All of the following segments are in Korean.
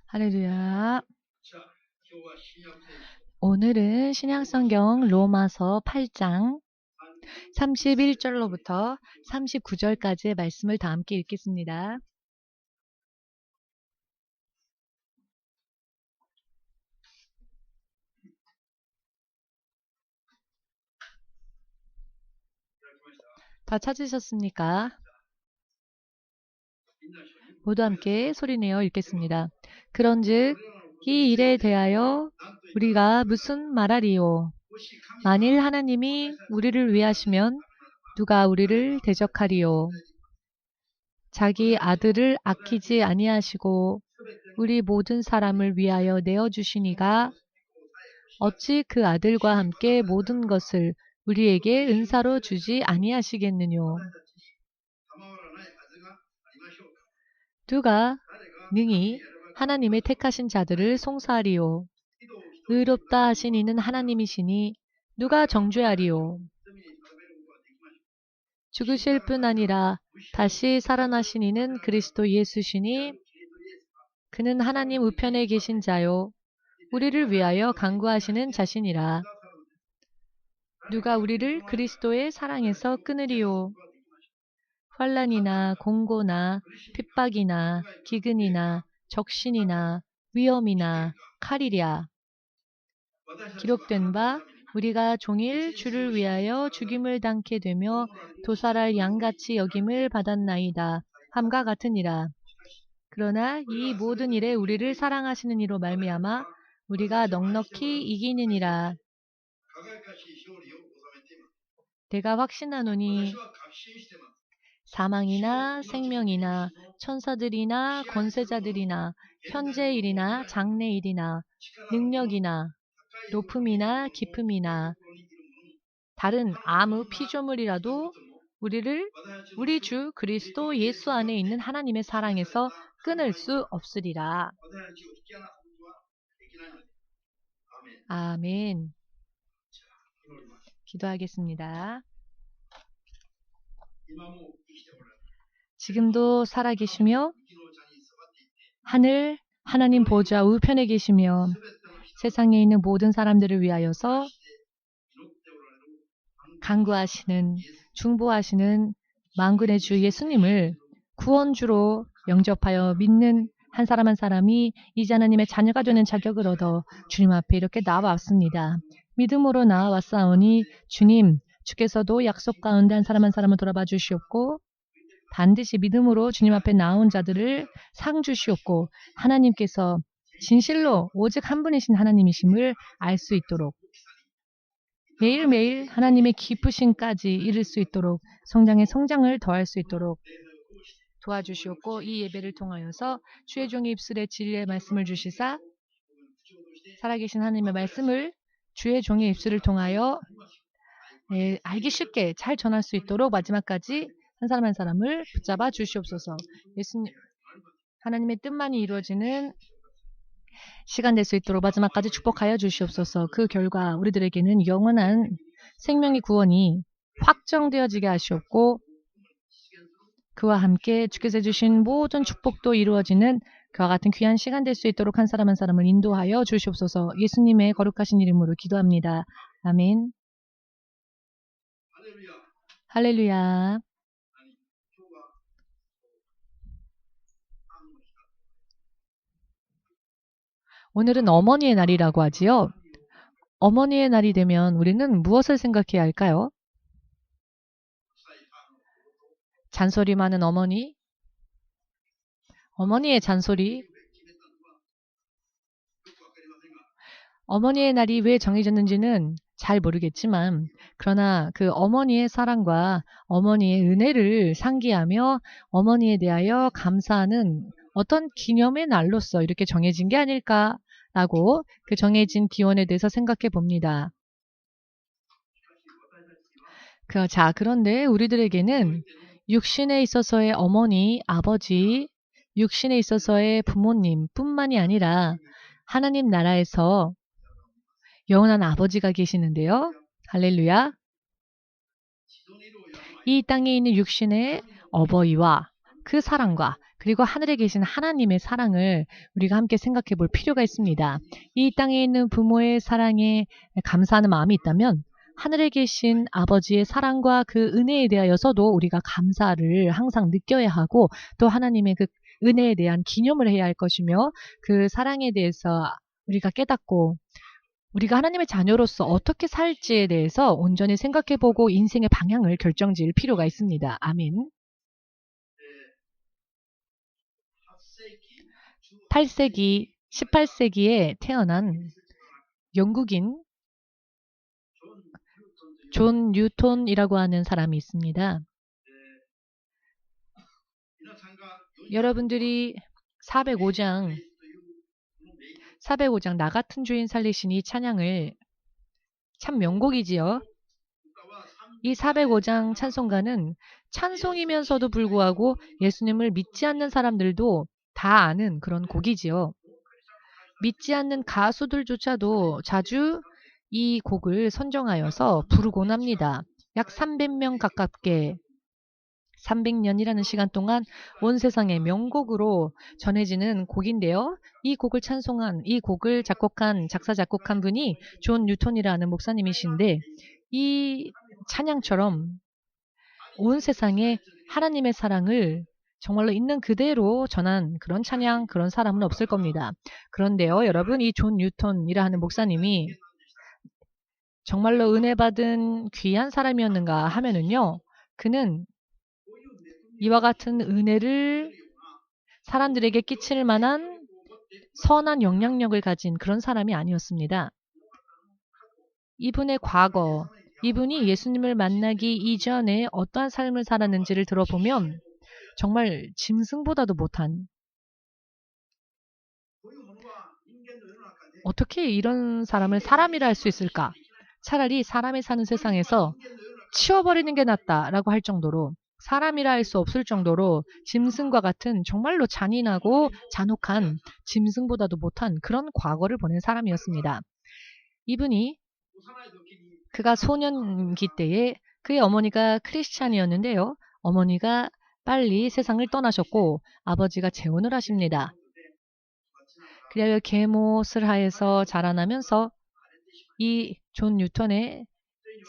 할렐루야. 오늘은 신약성경 로마서 8장 31절로부터 39절까지의 말씀을 다 함께 읽겠습니다. 다 찾으셨습니까? 모두 함께 소리내어 읽겠습니다. 그런즉 이 일에 대하여 우리가 무슨 말하리요? 만일 하나님이 우리를 위하시면 누가 우리를 대적하리요? 자기 아들을 아끼지 아니하시고 우리 모든 사람을 위하여 내어주시니가 어찌 그 아들과 함께 모든 것을 우리에게 은사로 주지 아니하시겠느뇨? 누가 능히 하나님의 택하신 자들을 송사하리요? 의롭다 하신 이는 하나님이시니 누가 정죄하리요? 죽으실 뿐 아니라 다시 살아나신 이는 그리스도 예수시니 그는 하나님 우편에 계신 자요 우리를 위하여 간구하시는 자신이라. 누가 우리를 그리스도의 사랑에서 끊으리요? 환난이나 공고나 핍박이나 기근이나 적신이나 위험이나 칼이랴. 기록된 바 우리가 종일 주를 위하여 죽임을 당케 되며 도살할 양같이 여김을 받았나이다 함과 같으니라. 그러나 이 모든 일에 우리를 사랑하시는 이로 말미암아 우리가 넉넉히 이기느니라. 내가 확신하노니 사망이나 생명이나 천사들이나 권세자들이나 현재일이나 장래일이나 능력이나 높음이나 깊음이나 다른 아무 피조물이라도 우리를 우리 주 그리스도 예수 안에 있는 하나님의 사랑에서 끊을 수 없으리라. 아멘. 기도하겠습니다. 지금도 살아계시며 하나님 보좌 우편에 계시며 세상에 있는 모든 사람들을 위하여서 간구하시는 중보하시는 만군의 주 예수님을 구원주로 영접하여 믿는 한 사람 한 사람이 이제 하나님의 자녀가 되는 자격을 얻어 주님 앞에 이렇게 나와왔습니다. 믿음으로 나와왔사오니 주님, 주께서도 약속 가운데 한 사람을 돌아봐 주시옵고 반드시 믿음으로 주님 앞에 나온 자들을 상 주시옵고 하나님께서 진실로 오직 한 분이신 하나님이심을 알 수 있도록 매일매일 하나님의 기쁘심까지 이룰 수 있도록 성장의 성장을 더할 수 있도록 도와주시옵고 이 예배를 통하여서 주의 종의 입술에 진리의 말씀을 주시사 살아계신 하나님의 말씀을 주의 종의 입술을 통하여 알기 쉽게 잘 전할 수 있도록 마지막까지 한 사람 한 사람을 붙잡아 주시옵소서. 예수님 하나님의 뜻만이 이루어지는 시간 될 수 있도록 마지막까지 축복하여 주시옵소서. 그 결과 우리들에게는 영원한 생명의 구원이 확정되어지게 하시옵고 그와 함께 주께서 주신 모든 축복도 이루어지는 그와 같은 귀한 시간 될 수 있도록 한 사람 한 사람을 인도하여 주시옵소서. 예수님의 거룩하신 이름으로 기도합니다. 아멘. 할렐루야. 오늘은 어머니의 날이라고 하지요. 어머니의 날이 되면 우리는 무엇을 생각해야 할까요? 잔소리 많은 어머니, 어머니의 잔소리, 어머니의 날이 왜 정해졌는지는 잘 모르겠지만 그러나 그 어머니의 사랑과 어머니의 은혜를 상기하며 어머니에 대하여 감사하는 어떤 기념의 날로서 이렇게 정해진 게 아닐까라고 그 정해진 기원에 대해서 생각해 봅니다. 그런데 우리들에게는 육신에 있어서의 어머니, 아버지, 육신에 있어서의 부모님 뿐만이 아니라 하나님 나라에서 영원한 아버지가 계시는데요. 할렐루야. 이 땅에 있는 육신의 어버이와 그 사랑과 그리고 하늘에 계신 하나님의 사랑을 우리가 함께 생각해 볼 필요가 있습니다. 이 땅에 있는 부모의 사랑에 감사하는 마음이 있다면 하늘에 계신 아버지의 사랑과 그 은혜에 대하여서도 우리가 감사를 항상 느껴야 하고 또 하나님의 그 은혜에 대한 기념을 해야 할 것이며 그 사랑에 대해서 우리가 깨닫고 우리가 하나님의 자녀로서 어떻게 살지에 대해서 온전히 생각해보고 인생의 방향을 결정지을 필요가 있습니다. 아멘. 8세기, 18세기에 태어난 영국인 존 뉴턴이라고 하는 사람이 있습니다. 여러분들이 405장 나 같은 주인 살리시니 찬양을 참 명곡이지요. 이 405장 찬송가는 찬송이면서도 불구하고 예수님을 믿지 않는 사람들도 다 아는 그런 곡이지요. 믿지 않는 가수들조차도 자주 이 곡을 선정하여서 부르곤 합니다. 약 300명 가깝게 300년이라는 시간 동안 온 세상의 명곡으로 전해지는 곡인데요. 이 곡을 작사 작곡한 분이 존 뉴턴이라는 목사님이신데 이 찬양처럼 온 세상에 하나님의 사랑을 정말로 있는 그대로 전한 그런 찬양, 그런 사람은 없을 겁니다. 그런데요, 여러분, 이 존 뉴턴이라 하는 목사님이 정말로 은혜 받은 귀한 사람이었는가 하면은요, 그는 이와 같은 은혜를 사람들에게 끼칠 만한 선한 영향력을 가진 그런 사람이 아니었습니다. 이분의 과거, 이분이 예수님을 만나기 이전에 어떠한 삶을 살았는지를 들어보면 정말 짐승보다도 못한, 어떻게 이런 사람을 사람이라 할 수 있을까? 차라리 사람이 사는 세상에서 치워버리는 게 낫다라고 할 정도로 사람이라 할 수 없을 정도로 짐승과 같은 정말로 잔인하고 잔혹한 짐승보다도 못한 그런 과거를 보낸 사람이었습니다. 이분이 그가 소년기 때에 그의 어머니가 크리스찬이었는데요. 어머니가 빨리 세상을 떠나셨고 아버지가 재혼을 하십니다. 그리하여 계못을 하여서 자라나면서 이 존 뉴턴의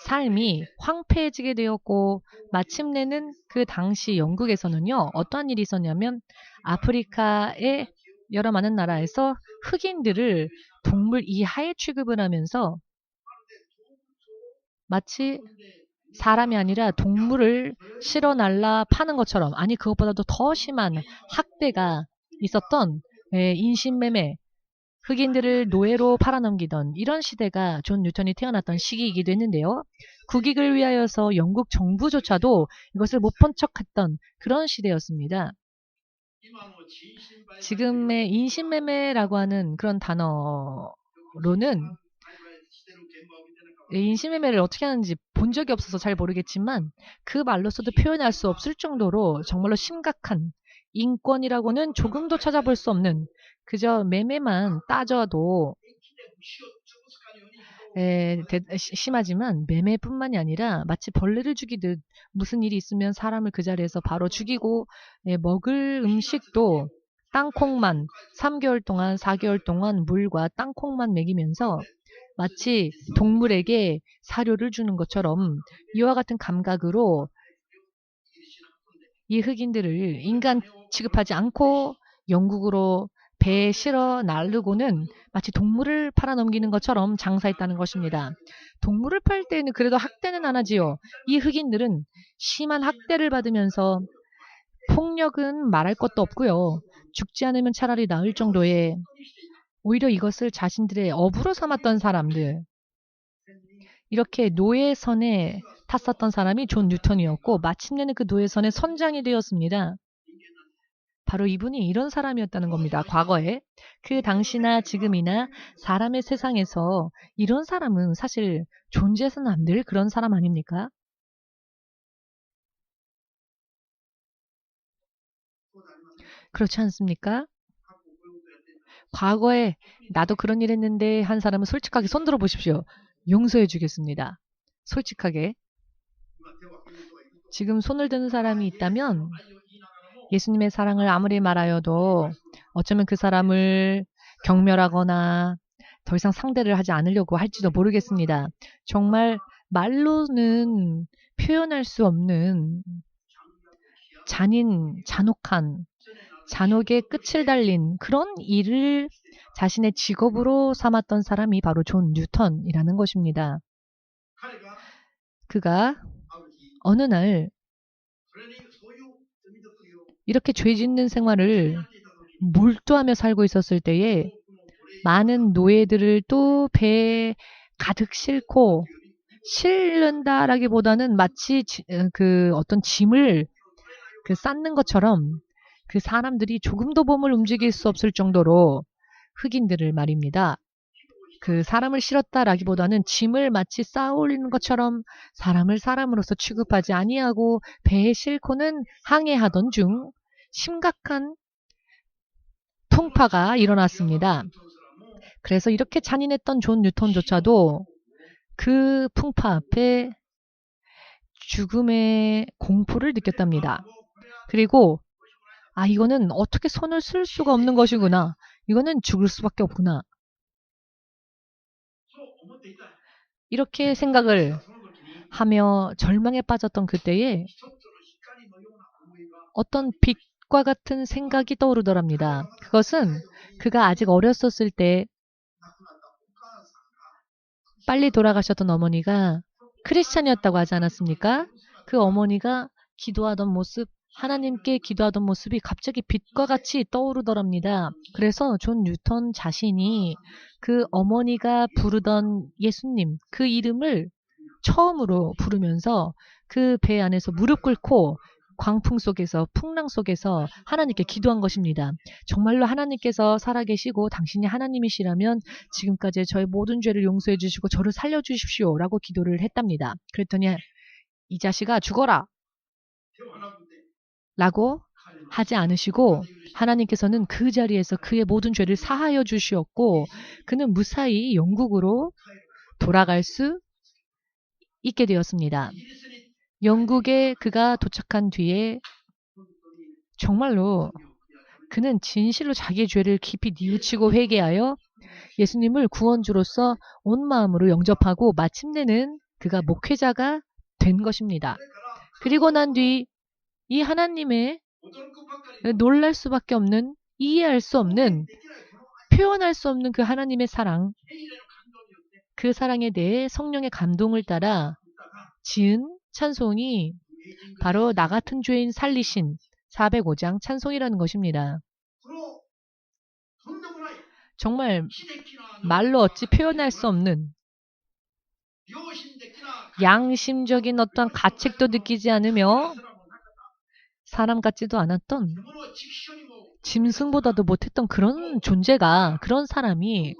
삶이 황폐해지게 되었고 마침내는 그 당시 영국에서는요. 어떠한 일이 있었냐면 아프리카의 여러 많은 나라에서 흑인들을 동물 이하에 취급을 하면서 마치 사람이 아니라 동물을 실어 날라 파는 것처럼 아니 그것보다도 더 심한 학대가 있었던 인신매매 흑인들을 노예로 팔아넘기던 이런 시대가 존 뉴턴이 태어났던 시기이기도 했는데요. 국익을 위하여서 영국 정부조차도 이것을 못 본 척했던 그런 시대였습니다. 지금의 인신매매라고 하는 그런 단어로는 인신매매를 어떻게 하는지 본 적이 없어서 잘 모르겠지만 그 말로서도 표현할 수 없을 정도로 정말로 심각한 인권이라고는 조금도 찾아볼 수 없는 그저 매매만 따져도 심하지만 매매뿐만이 아니라 마치 벌레를 죽이듯 무슨 일이 있으면 사람을 그 자리에서 바로 죽이고 먹을 음식도 땅콩만 3개월 동안 4개월 동안 물과 땅콩만 먹이면서 마치 동물에게 사료를 주는 것처럼 이와 같은 감각으로 이 흑인들을 인간 취급하지 않고 영국으로 배에 실어 나르고는 마치 동물을 팔아넘기는 것처럼 장사했다는 것입니다. 동물을 팔 때는 그래도 학대는 안 하지요. 이 흑인들은 심한 학대를 받으면서 폭력은 말할 것도 없고요. 죽지 않으면 차라리 나을 정도의 오히려 이것을 자신들의 업으로 삼았던 사람들 이렇게 노예선에 탔었던 사람이 존 뉴턴이었고 마침내는 그 노예선의 선장이 되었습니다. 바로 이분이 이런 사람이었다는 겁니다. 과거에. 그 당시나 지금이나 사람의 세상에서 이런 사람은 사실 존재해서는 안 될 그런 사람 아닙니까? 그렇지 않습니까? 과거에 나도 그런 일 했는데 한 사람은 솔직하게 손 들어 보십시오. 용서해 주겠습니다. 솔직하게. 지금 손을 드는 사람이 있다면 예수님의 사랑을 아무리 말하여도 어쩌면 그 사람을 경멸하거나 더 이상 상대를 하지 않으려고 할지도 모르겠습니다. 정말 말로는 표현할 수 없는 잔혹한, 잔혹의 끝을 달린 그런 일을 자신의 직업으로 삼았던 사람이 바로 존 뉴턴이라는 것입니다. 그가 어느 날 이렇게 죄 짓는 생활을 몰두하며 살고 있었을 때에 많은 노예들을 또 배에 가득 싣고 실른다라기보다는 마치 그 어떤 짐을 쌓는 것처럼 그 사람들이 조금도 몸을 움직일 수 없을 정도로 흑인들을 말입니다. 그 사람을 실었다라기보다는 짐을 마치 쌓아 올리는 것처럼 사람을 사람으로서 취급하지 아니하고 배에 싣고는 항해하던 중 심각한 풍파가 일어났습니다. 그래서 이렇게 잔인했던 존 뉴턴조차도 그 풍파 앞에 죽음의 공포를 느꼈답니다. 그리고 이거는 어떻게 손을 쓸 수가 없는 것이구나. 이거는 죽을 수밖에 없구나. 이렇게 생각을 하며 절망에 빠졌던 그때에 어떤 빛과 같은 생각이 떠오르더랍니다. 그것은 그가 아직 어렸었을 때 빨리 돌아가셨던 어머니가 크리스찬이었다고 하지 않았습니까? 그 어머니가 기도하던 모습, 하나님께 기도하던 모습이 갑자기 빛과 같이 떠오르더랍니다. 그래서 존 뉴턴 자신이 그 어머니가 부르던 예수님, 그 이름을 처음으로 부르면서 그 배 안에서 무릎 꿇고 광풍 속에서, 풍랑 속에서 하나님께 기도한 것입니다. 정말로 하나님께서 살아계시고 당신이 하나님이시라면 지금까지 저의 모든 죄를 용서해 주시고 저를 살려주십시오 라고 기도를 했답니다. 그랬더니 이 자식아 죽어라 라고 하지 않으시고 하나님께서는 그 자리에서 그의 모든 죄를 사하여 주시었고 그는 무사히 영국으로 돌아갈 수 있게 되었습니다. 영국에 그가 도착한 뒤에 정말로 그는 진실로 자기의 죄를 깊이 뉘우치고 회개하여 예수님을 구원주로서 온 마음으로 영접하고 마침내는 그가 목회자가 된 것입니다. 그리고 난 뒤 이 하나님의 놀랄 수밖에 없는, 이해할 수 없는, 표현할 수 없는 그 하나님의 사랑, 그 사랑에 대해 성령의 감동을 따라 지은 찬송이 바로 나 같은 죄인 살리신 405장 찬송이라는 것입니다. 정말 말로 어찌 표현할 수 없는 양심적인 어떠한 가책도 느끼지 않으며 사람 같지도 않았던 짐승보다도 못했던 그런 존재가, 그런 사람이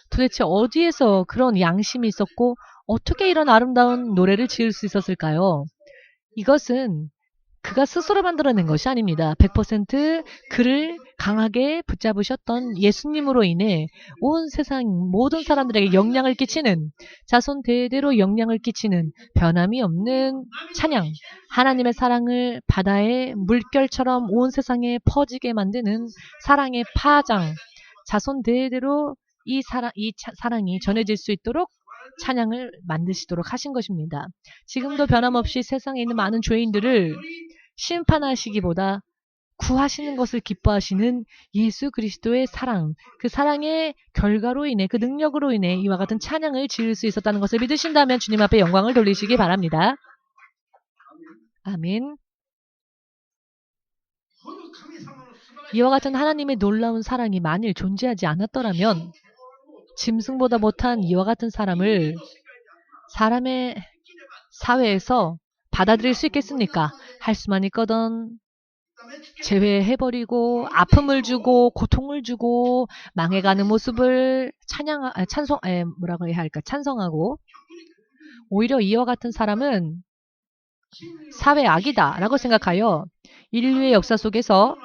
도대체 어디에서 그런 양심이 있었고 어떻게 이런 아름다운 노래를 지을 수 있었을까요? 이것은 그가 스스로 만들어낸 것이 아닙니다. 100% 그를 강하게 붙잡으셨던 예수님으로 인해 온 세상 모든 사람들에게 영향을 끼치는, 자손 대대로 영향을 끼치는 변함이 없는 찬양, 하나님의 사랑을 바다의 물결처럼 온 세상에 퍼지게 만드는 사랑의 파장, 자손 대대로 이 사랑이 전해질 수 있도록 찬양을 만드시도록 하신 것입니다. 지금도 변함없이 세상에 있는 많은 죄인들을 심판하시기보다 구하시는 것을 기뻐하시는 예수 그리스도의 사랑, 그 사랑의 결과로 인해, 그 능력으로 인해 이와 같은 찬양을 지을 수 있었다는 것을 믿으신다면 주님 앞에 영광을 돌리시기 바랍니다. 아멘. 이와 같은 하나님의 놀라운 사랑이 만일 존재하지 않았더라면 짐승보다 못한 이와 같은 사람을 사람의 사회에서 받아들일 수 있겠습니까? 할 수만 있거든 제외해버리고 아픔을 주고 고통을 주고 망해가는 모습을 뭐라고 해야 할까? 찬성하고 오히려 이와 같은 사람은 사회 악이다 라고 생각하여 인류의 역사 속에서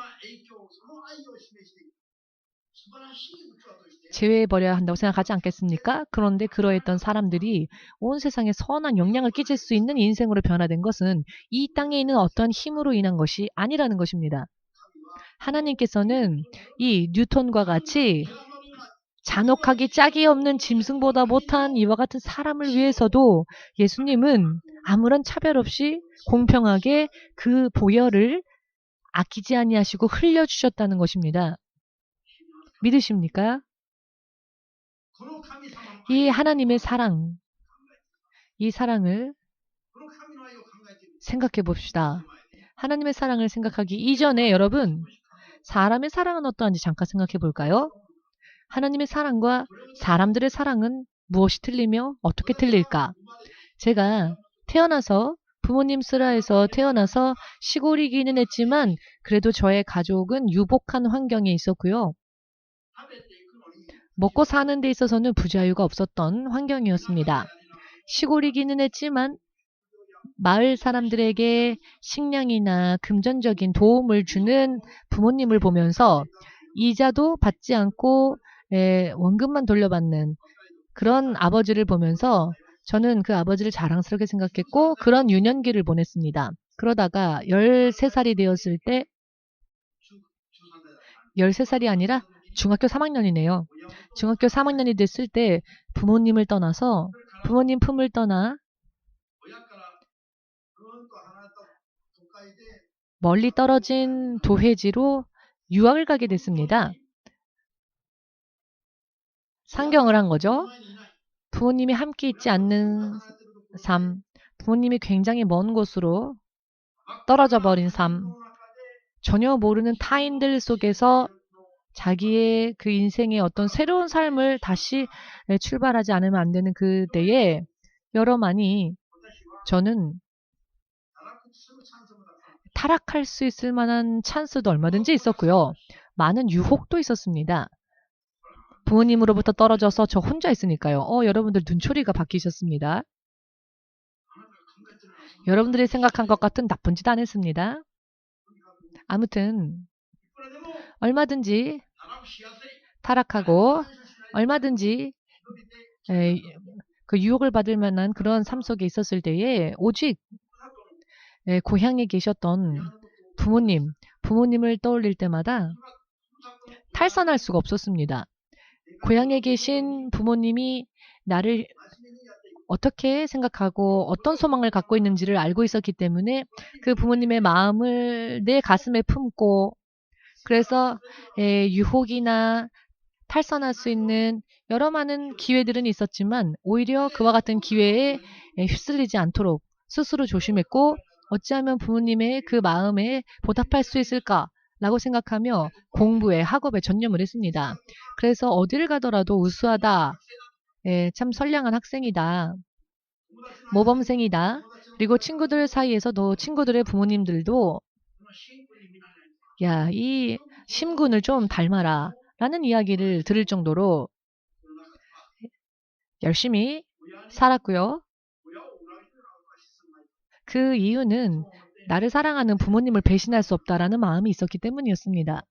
제외해버려야 한다고 생각하지 않겠습니까? 그런데 그러했던 사람들이 온 세상에 선한 영향을 끼칠 수 있는 인생으로 변화된 것은 이 땅에 있는 어떠한 힘으로 인한 것이 아니라는 것입니다. 하나님께서는 이 뉴턴과 같이 잔혹하기 짝이 없는 짐승보다 못한 이와 같은 사람을 위해서도 예수님은 아무런 차별 없이 공평하게 그 보혈을 아끼지 아니하시고 흘려주셨다는 것입니다. 믿으십니까? 이 하나님의 사랑, 이 사랑을 생각해 봅시다. 하나님의 사랑을 생각하기 이전에 여러분, 사람의 사랑은 어떠한지 잠깐 생각해 볼까요? 하나님의 사랑과 사람들의 사랑은 무엇이 틀리며 어떻게 틀릴까? 제가 태어나서 부모님 슬하에서 태어나서 시골이기는 했지만 그래도 저의 가족은 유복한 환경에 있었고요. 먹고 사는 데 있어서는 부자유가 없었던 환경이었습니다. 시골이기는 했지만 마을 사람들에게 식량이나 금전적인 도움을 주는 부모님을 보면서 이자도 받지 않고 원금만 돌려받는 그런 아버지를 보면서 저는 그 아버지를 자랑스럽게 생각했고 그런 유년기를 보냈습니다. 그러다가 13살이 되었을 때 13살이 아니라 중학교 3학년이네요. 중학교 3학년이 됐을 때 부모님을 떠나서 부모님 품을 떠나 멀리 떨어진 도회지로 유학을 가게 됐습니다. 상경을 한 거죠. 부모님이 함께 있지 않는 삶, 부모님이 굉장히 먼 곳으로 떨어져 버린 삶, 전혀 모르는 타인들 속에서 자기의 그 인생의 어떤 새로운 삶을 다시 출발하지 않으면 안 되는 그때에 여러만이 저는 타락할 수 있을 만한 찬스도 얼마든지 있었고요. 많은 유혹도 있었습니다. 부모님으로부터 떨어져서 저 혼자 있으니까요. 여러분들 눈초리가 바뀌셨습니다. 여러분들이 생각한 것 같은 나쁜 짓 안 했습니다. 아무튼 얼마든지 타락하고 얼마든지 그 유혹을 받을 만한 그런 삶 속에 있었을 때에 오직 고향에 계셨던 부모님을 떠올릴 때마다 탈선할 수가 없었습니다. 고향에 계신 부모님이 나를 어떻게 생각하고 어떤 소망을 갖고 있는지를 알고 있었기 때문에 그 부모님의 마음을 내 가슴에 품고 그래서 유혹이나 탈선할 수 있는 여러 많은 기회들은 있었지만 오히려 그와 같은 기회에 휩쓸리지 않도록 스스로 조심했고 어찌하면 부모님의 그 마음에 보답할 수 있을까라고 생각하며 공부에 학업에 전념을 했습니다. 그래서 어디를 가더라도 우수하다. 참 선량한 학생이다. 모범생이다. 그리고 친구들 사이에서도 친구들의 부모님들도 야, 이 심군을 좀 닮아라 라는 이야기를 들을 정도로 열심히 살았고요. 그 이유는 나를 사랑하는 부모님을 배신할 수 없다라는 마음이 있었기 때문이었습니다.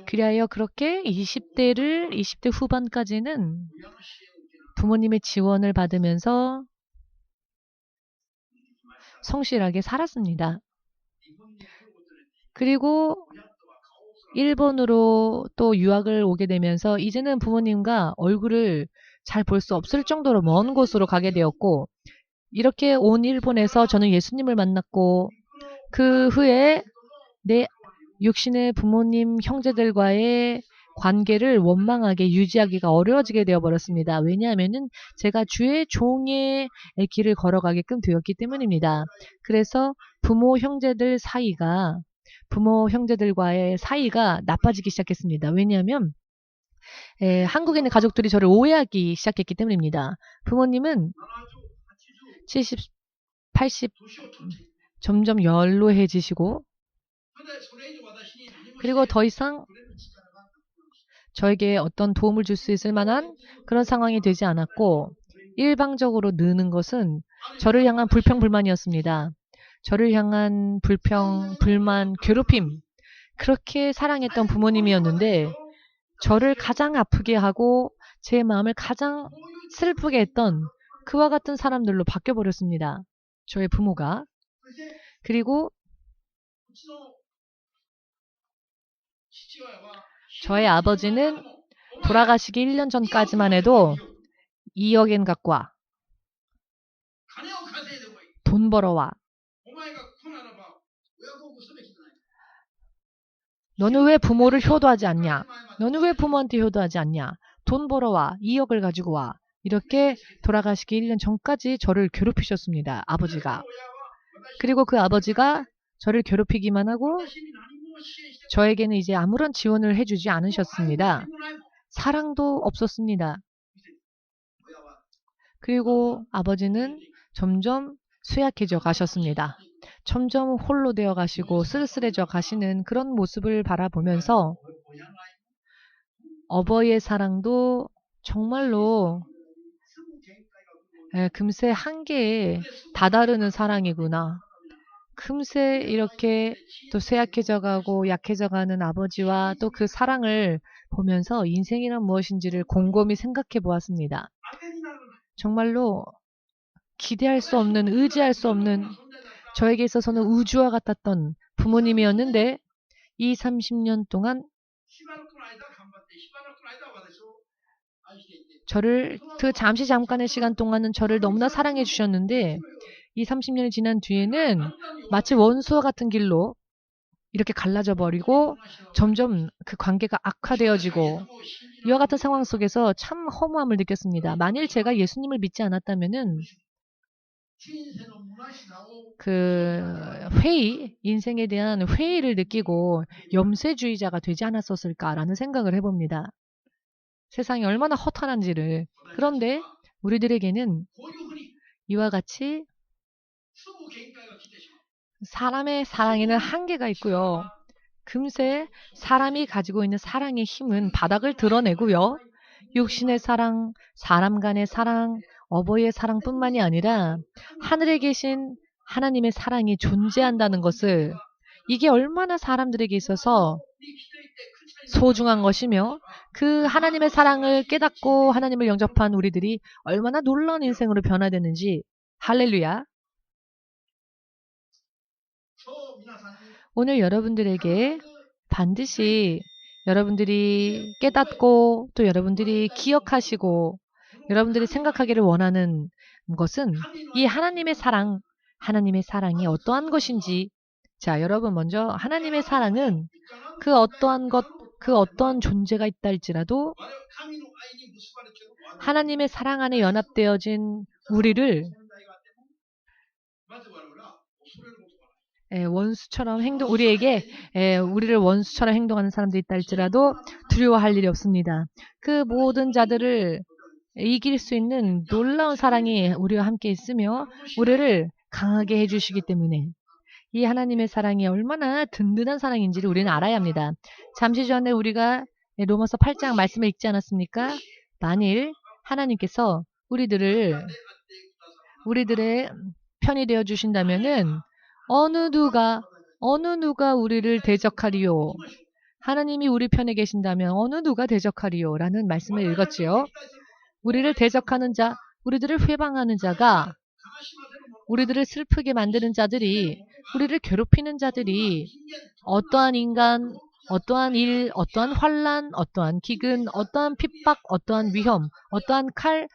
그리하여 그렇게 20대 후반까지는 부모님의 지원을 받으면서 성실하게 살았습니다. 그리고 일본으로 또 유학을 오게 되면서 이제는 부모님과 얼굴을 잘 볼 수 없을 정도로 먼 곳으로 가게 되었고 이렇게 온 일본에서 저는 예수님을 만났고 그 후에 내 육신의 부모님 형제들과의 관계를 원망하게 유지하기가 어려워지게 되어버렸습니다. 왜냐하면 제가 주의 종의 길을 걸어가게끔 되었기 때문입니다. 그래서 부모 형제들과의 사이가 나빠지기 시작했습니다. 왜냐하면 한국에 있는 가족들이 저를 오해하기 시작했기 때문입니다. 부모님은 70, 80 점점 연로해지시고 그리고 더 이상 저에게 어떤 도움을 줄 수 있을 만한 그런 상황이 되지 않았고 일방적으로 느는 것은 저를 향한 불평, 불만이었습니다. 저를 향한 불평, 불만, 괴롭힘 그렇게 사랑했던 부모님이었는데 저를 가장 아프게 하고 제 마음을 가장 슬프게 했던 그와 같은 사람들로 바뀌어버렸습니다. 저의 부모가. 그리고 저의 아버지는 돌아가시기 1년 전까지만 해도 2억엔 갖고 와. 돈 벌어와. 너는 왜 부모를 효도하지 않냐? 너는 왜 부모한테 효도하지 않냐? 돈 벌어와. 2억을 가지고 와. 이렇게 돌아가시기 1년 전까지 저를 괴롭히셨습니다. 아버지가. 그리고 그 아버지가 저를 괴롭히기만 하고 저에게는 이제 아무런 지원을 해주지 않으셨습니다. 사랑도 없었습니다. 그리고 아버지는 점점 쇠약해져 가셨습니다. 점점 홀로 되어 가시고 쓸쓸해져 가시는 그런 모습을 바라보면서 어버이의 사랑도 정말로 금세 한계에 다다르는 사랑이구나. 금세 이렇게 또 쇠약해져 가고 약해져 가는 아버지와 또 그 사랑을 보면서 인생이란 무엇인지를 곰곰이 생각해 보았습니다. 정말로 기대할 수 없는, 의지할 수 없는 저에게 있어서는 우주와 같았던 부모님이었는데 이 30년 동안 저를 그 잠깐의 시간 동안은 저를 너무나 사랑해 주셨는데 이 30년이 지난 뒤에는 마치 원수와 같은 길로 이렇게 갈라져 버리고 점점 그 관계가 악화되어지고 이와 같은 상황 속에서 참 허무함을 느꼈습니다. 만일 제가 예수님을 믿지 않았다면은 그 인생에 대한 회의를 느끼고 염세주의자가 되지 않았었을까라는 생각을 해봅니다. 세상이 얼마나 허탄한지를. 그런데 우리들에게는 이와 같이 사람의 사랑에는 한계가 있고요. 금세 사람이 가지고 있는 사랑의 힘은 바닥을 드러내고요. 육신의 사랑, 사람 간의 사랑, 어버이의 사랑뿐만이 아니라 하늘에 계신 하나님의 사랑이 존재한다는 것을 이게 얼마나 사람들에게 있어서 소중한 것이며 그 하나님의 사랑을 깨닫고 하나님을 영접한 우리들이 얼마나 놀라운 인생으로 변화되는지 할렐루야. 오늘 여러분들에게 반드시 여러분들이 깨닫고 또 여러분들이 기억하시고 여러분들이 생각하기를 원하는 것은 이 하나님의 사랑이 어떠한 것인지. 자, 여러분 먼저 하나님의 사랑은 그 어떠한 것, 그 어떠한 존재가 있다 할지라도 하나님의 사랑 안에 연합되어진 우리를 원수처럼 우리를 원수처럼 행동하는 사람들이 있다 할지라도 두려워할 일이 없습니다. 그 모든 자들을 이길 수 있는 놀라운 사랑이 우리와 함께 있으며 우리를 강하게 해주시기 때문에 이 하나님의 사랑이 얼마나 든든한 사랑인지를 우리는 알아야 합니다. 잠시 전에 우리가 로마서 8장 말씀을 읽지 않았습니까? 만일 하나님께서 우리들의 편이 되어 주신다면은 어느 누가 우리를 대적하리요? 하나님이 우리 편에 계신다면 어느 누가 대적하리요? 라는 말씀을 읽었지요. 우리를 대적하는 자, 우리들을 회방하는 자가, 우리들을 슬프게 만드는 자들이, 우리를 괴롭히는 자들이 어떠한 인간, 어떠한 일, 어떠한 환난, 어떠한 기근, 어떠한 핍박, 어떠한 위험, 어떠한 칼,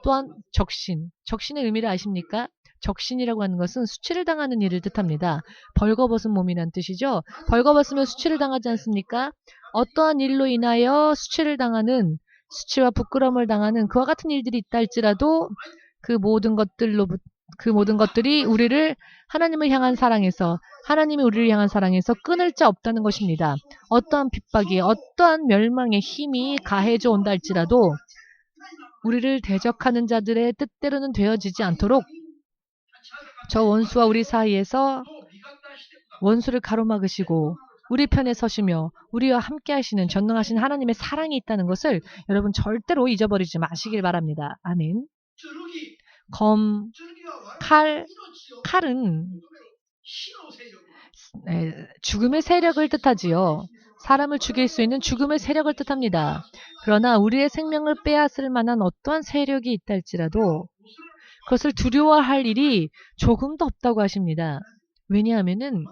또한 적신. 적신의 의미를 아십니까? 적신이라고 하는 것은 수치를 당하는 일을 뜻합니다. 벌거벗은 몸이란 뜻이죠. 벌거벗으면 수치를 당하지 않습니까? 어떠한 일로 인하여 수치와 부끄러움을 당하는 그와 같은 일들이 있다 할지라도 그 모든 것들이 우리를 하나님을 향한 사랑에서, 하나님이 우리를 향한 사랑에서 끊을 자 없다는 것입니다. 어떠한 핍박이, 어떠한 멸망의 힘이 가해져 온다 할지라도 우리를 대적하는 자들의 뜻대로는 되어지지 않도록 저 원수와 우리 사이에서 원수를 가로막으시고 우리 편에 서시며 우리와 함께 하시는 전능하신 하나님의 사랑이 있다는 것을 여러분 절대로 잊어버리지 마시길 바랍니다. 아멘. 칼은 죽음의 세력을 뜻하지요. 사람을 죽일 수 있는 죽음의 세력을 뜻합니다. 그러나 우리의 생명을 빼앗을 만한 어떠한 세력이 있다 할지라도 그것을 두려워할 일이 조금도 없다고 하십니다. 왜냐하면은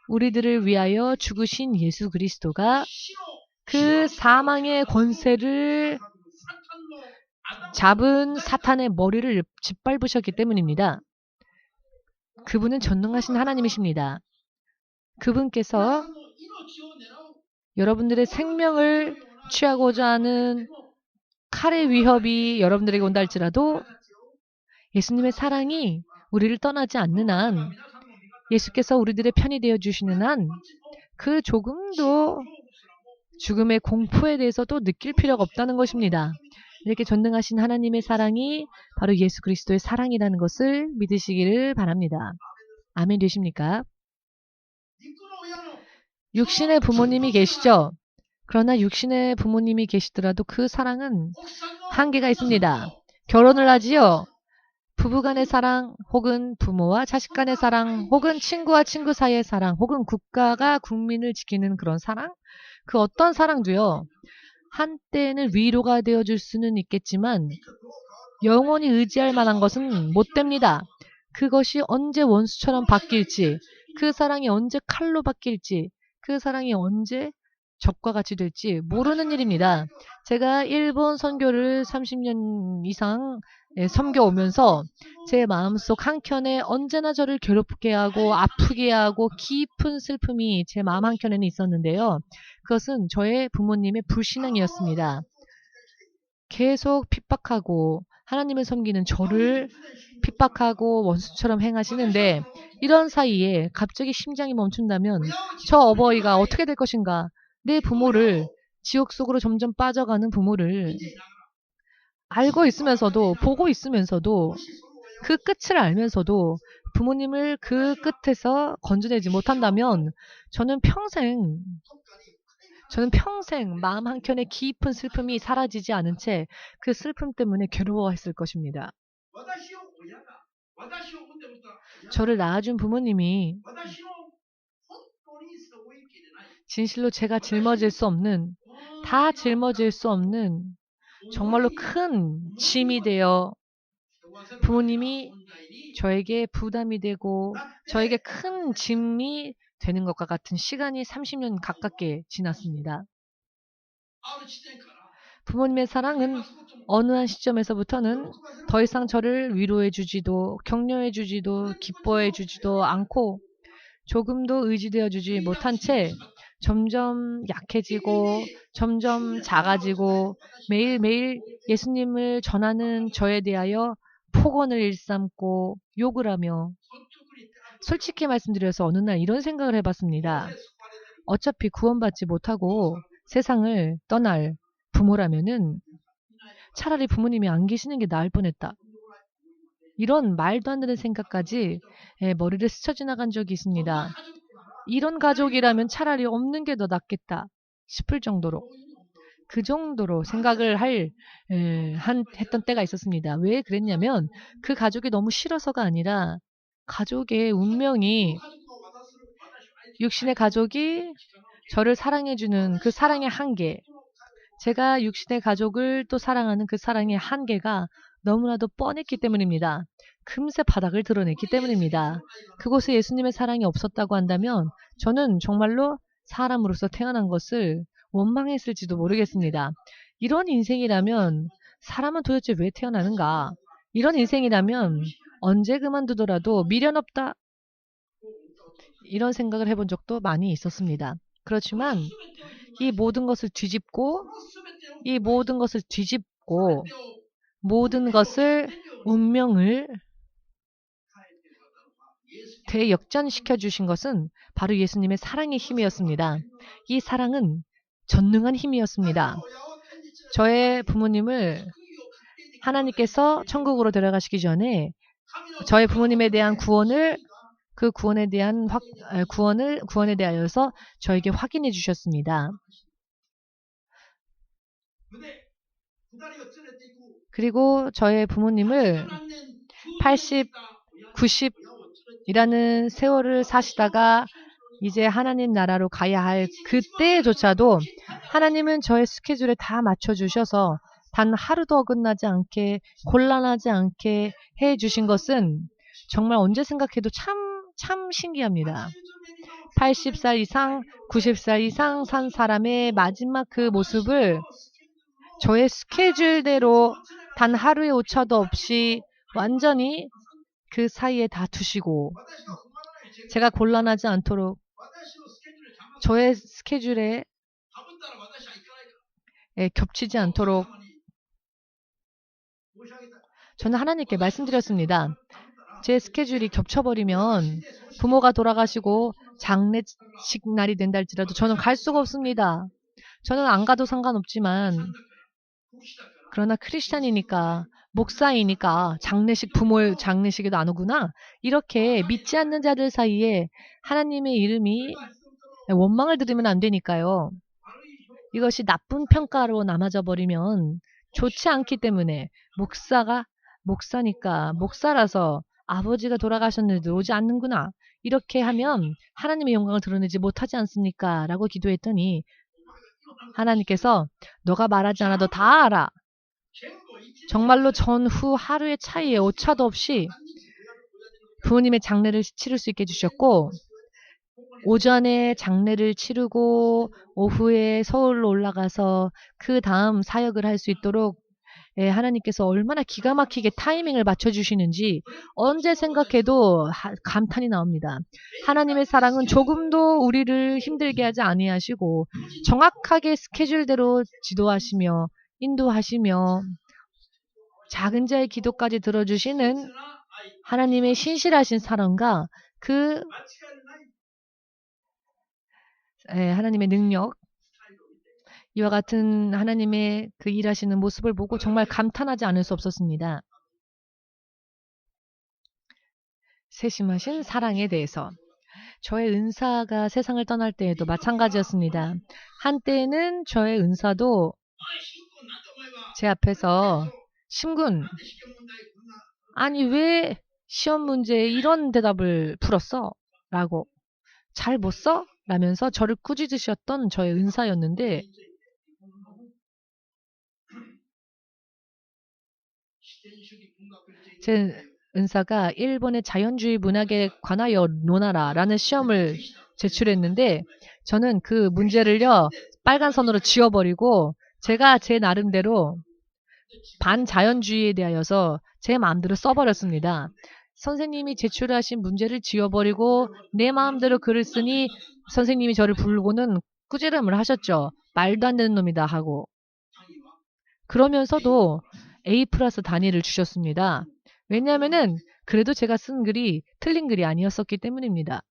우리들을 위하여 죽으신 예수 그리스도가 그 사망의 권세를 잡은 사탄의 머리를 짓밟으셨기 때문입니다. 그분은 전능하신 하나님이십니다. 그분께서 여러분들의 생명을 취하고자 하는 칼의 위협이 여러분들에게 온다 할지라도 예수님의 사랑이 우리를 떠나지 않는 한, 예수께서 우리들의 편이 되어 주시는 한 그 조금도 죽음의 공포에 대해서도 느낄 필요가 없다는 것입니다. 이렇게 전능하신 하나님의 사랑이 바로 예수 그리스도의 사랑이라는 것을 믿으시기를 바랍니다. 아멘 되십니까? 육신의 부모님이 계시죠? 그러나 육신의 부모님이 계시더라도 그 사랑은 한계가 있습니다. 결혼을 하지요. 부부간의 사랑, 혹은 부모와 자식 간의 사랑, 혹은 친구와 친구 사이의 사랑, 혹은 국가가 국민을 지키는 그런 사랑? 그 어떤 사랑도요. 한때는 위로가 되어줄 수는 있겠지만 영원히 의지할 만한 것은 못 됩니다. 그것이 언제 원수처럼 바뀔지, 그 사랑이 언제 칼로 바뀔지, 그 사랑이 언제 적과 같이 될지 모르는 일입니다. 제가 일본 선교를 30년 이상 섬겨오면서 제 마음속 한켠에 언제나 저를 괴롭게 하고 아프게 하고 깊은 슬픔이 제 마음 한켠에는 있었는데요. 그것은 저의 부모님의 불신앙이었습니다. 계속 핍박하고 하나님을 섬기는 저를 핍박하고 원수처럼 행하시는데 이런 사이에 갑자기 심장이 멈춘다면 저 어버이가 어떻게 될 것인가? 내 부모를 지옥 속으로 점점 빠져가는 부모를 알고 있으면서도 보고 있으면서도 그 끝을 알면서도 부모님을 그 끝에서 건져내지 못한다면 저는 평생 마음 한켠에 깊은 슬픔이 사라지지 않은 채 그 슬픔 때문에 괴로워했을 것입니다. 저를 낳아준 부모님이 진실로 제가 짊어질 수 없는, 다 짊어질 수 없는 정말로 큰 짐이 되어 부모님이 저에게 부담이 되고 저에게 큰 짐이 되는 것과 같은 시간이 30년 가깝게 지났습니다. 부모님의 사랑은 어느 한 시점에서부터는 더 이상 저를 위로해 주지도 격려해 주지도 기뻐해 주지도 않고 조금도 의지되어 주지 못한 채 점점 약해지고 점점 작아지고 매일매일 예수님을 전하는 저에 대하여 폭언을 일삼고 욕을 하며 솔직히 말씀드려서 어느 날 이런 생각을 해봤습니다. 어차피 구원받지 못하고 세상을 떠날 부모라면은 차라리 부모님이 안 계시는 게 나을 뻔했다. 이런 말도 안 되는 생각까지 머리를 스쳐 지나간 적이 있습니다. 이런 가족이라면 차라리 없는 게 더 낫겠다 싶을 정도로 그 정도로 생각을 했던 때가 있었습니다. 왜 그랬냐면 그 가족이 너무 싫어서가 아니라 가족의 운명이 육신의 가족이 저를 사랑해주는 그 사랑의 한계, 제가 육신의 가족을 또 사랑하는 그 사랑의 한계가 너무나도 뻔했기 때문입니다. 금세 바닥을 드러냈기 때문입니다. 그곳에 예수님의 사랑이 없었다고 한다면 저는 정말로 사람으로서 태어난 것을 원망했을지도 모르겠습니다. 이런 인생이라면 사람은 도대체 왜 태어나는가? 이런 인생이라면 언제 그만두더라도 미련 없다. 이런 생각을 해본 적도 많이 있었습니다. 그렇지만 이 모든 것을 뒤집고 모든 것을 운명을 대역전시켜 주신 것은 바로 예수님의 사랑의 힘이었습니다. 이 사랑은 전능한 힘이었습니다. 저의 부모님을 하나님께서 천국으로 데려가시기 전에 저의 부모님에 대한 구원에 대하여서 저에게 확인해 주셨습니다. 그리고 저의 부모님을 80, 90이라는 세월을 사시다가 이제 하나님 나라로 가야 할 그때조차도 하나님은 저의 스케줄에 다 맞춰주셔서 단 하루도 어긋나지 않게 곤란하지 않게 해주신 것은 정말 언제 생각해도 참 신기합니다. 80살 이상, 90살 이상 산 사람의 마지막 그 모습을 저의 스케줄대로 단 하루의 오차도 없이 완전히 그 사이에 다 두시고 제가 곤란하지 않도록 저의 스케줄에 겹치지 않도록 저는 하나님께 말씀드렸습니다. 제 스케줄이 겹쳐버리면 부모가 돌아가시고 장례식 날이 된다 할지라도 저는 갈 수가 없습니다. 저는 안 가도 상관없지만 그러나 크리스찬이니까 목사이니까 부모의 장례식에도 안 오구나. 이렇게 믿지 않는 자들 사이에 하나님의 이름이 원망을 들으면 안 되니까요. 이것이 나쁜 평가로 남아져 버리면 좋지 않기 때문에 목사니까 목사라서 아버지가 돌아가셨는데 오지 않는구나. 이렇게 하면 하나님의 영광을 드러내지 못하지 않습니까? 라고 기도했더니 하나님께서 너가 말하지 않아도 다 알아. 정말로 전후 하루의 차이에 오차도 없이 부모님의 장례를 치를 수 있게 해주셨고 오전에 장례를 치르고 오후에 서울로 올라가서 그 다음 사역을 할 수 있도록 하나님께서 얼마나 기가 막히게 타이밍을 맞춰주시는지 언제 생각해도 감탄이 나옵니다. 하나님의 사랑은 조금도 우리를 힘들게 하지 아니하시고 정확하게 스케줄대로 지도하시며 인도하시며 작은 자의 기도까지 들어주시는 하나님의 신실하신 사랑과 그 하나님의 능력 이와 같은 하나님의 그 일하시는 모습을 보고 정말 감탄하지 않을 수 없었습니다. 세심하신 사랑에 대해서 저의 은사가 세상을 떠날 때에도 마찬가지였습니다. 한때는 저의 은사도 제 앞에서 심군 아니 왜 시험 문제에 이런 대답을 풀었어? 라고 잘 못 써? 라면서 저를 꾸짖으셨던 저의 은사였는데 제 은사가 일본의 자연주의 문학에 관하여 논하라 라는 시험을 제출했는데 저는 그 문제를요 빨간 선으로 지워버리고 제가 제 나름대로 반자연주의에 대하여서 제 마음대로 써버렸습니다. 선생님이 제출하신 문제를 지워버리고 내 마음대로 글을 쓰니 선생님이 저를 부르고는 꾸지람을 하셨죠. 말도 안 되는 놈이다 하고. 그러면서도 A+ 단위를 주셨습니다. 왜냐하면은 그래도 제가 쓴 글이 틀린 글이 아니었었기 때문입니다.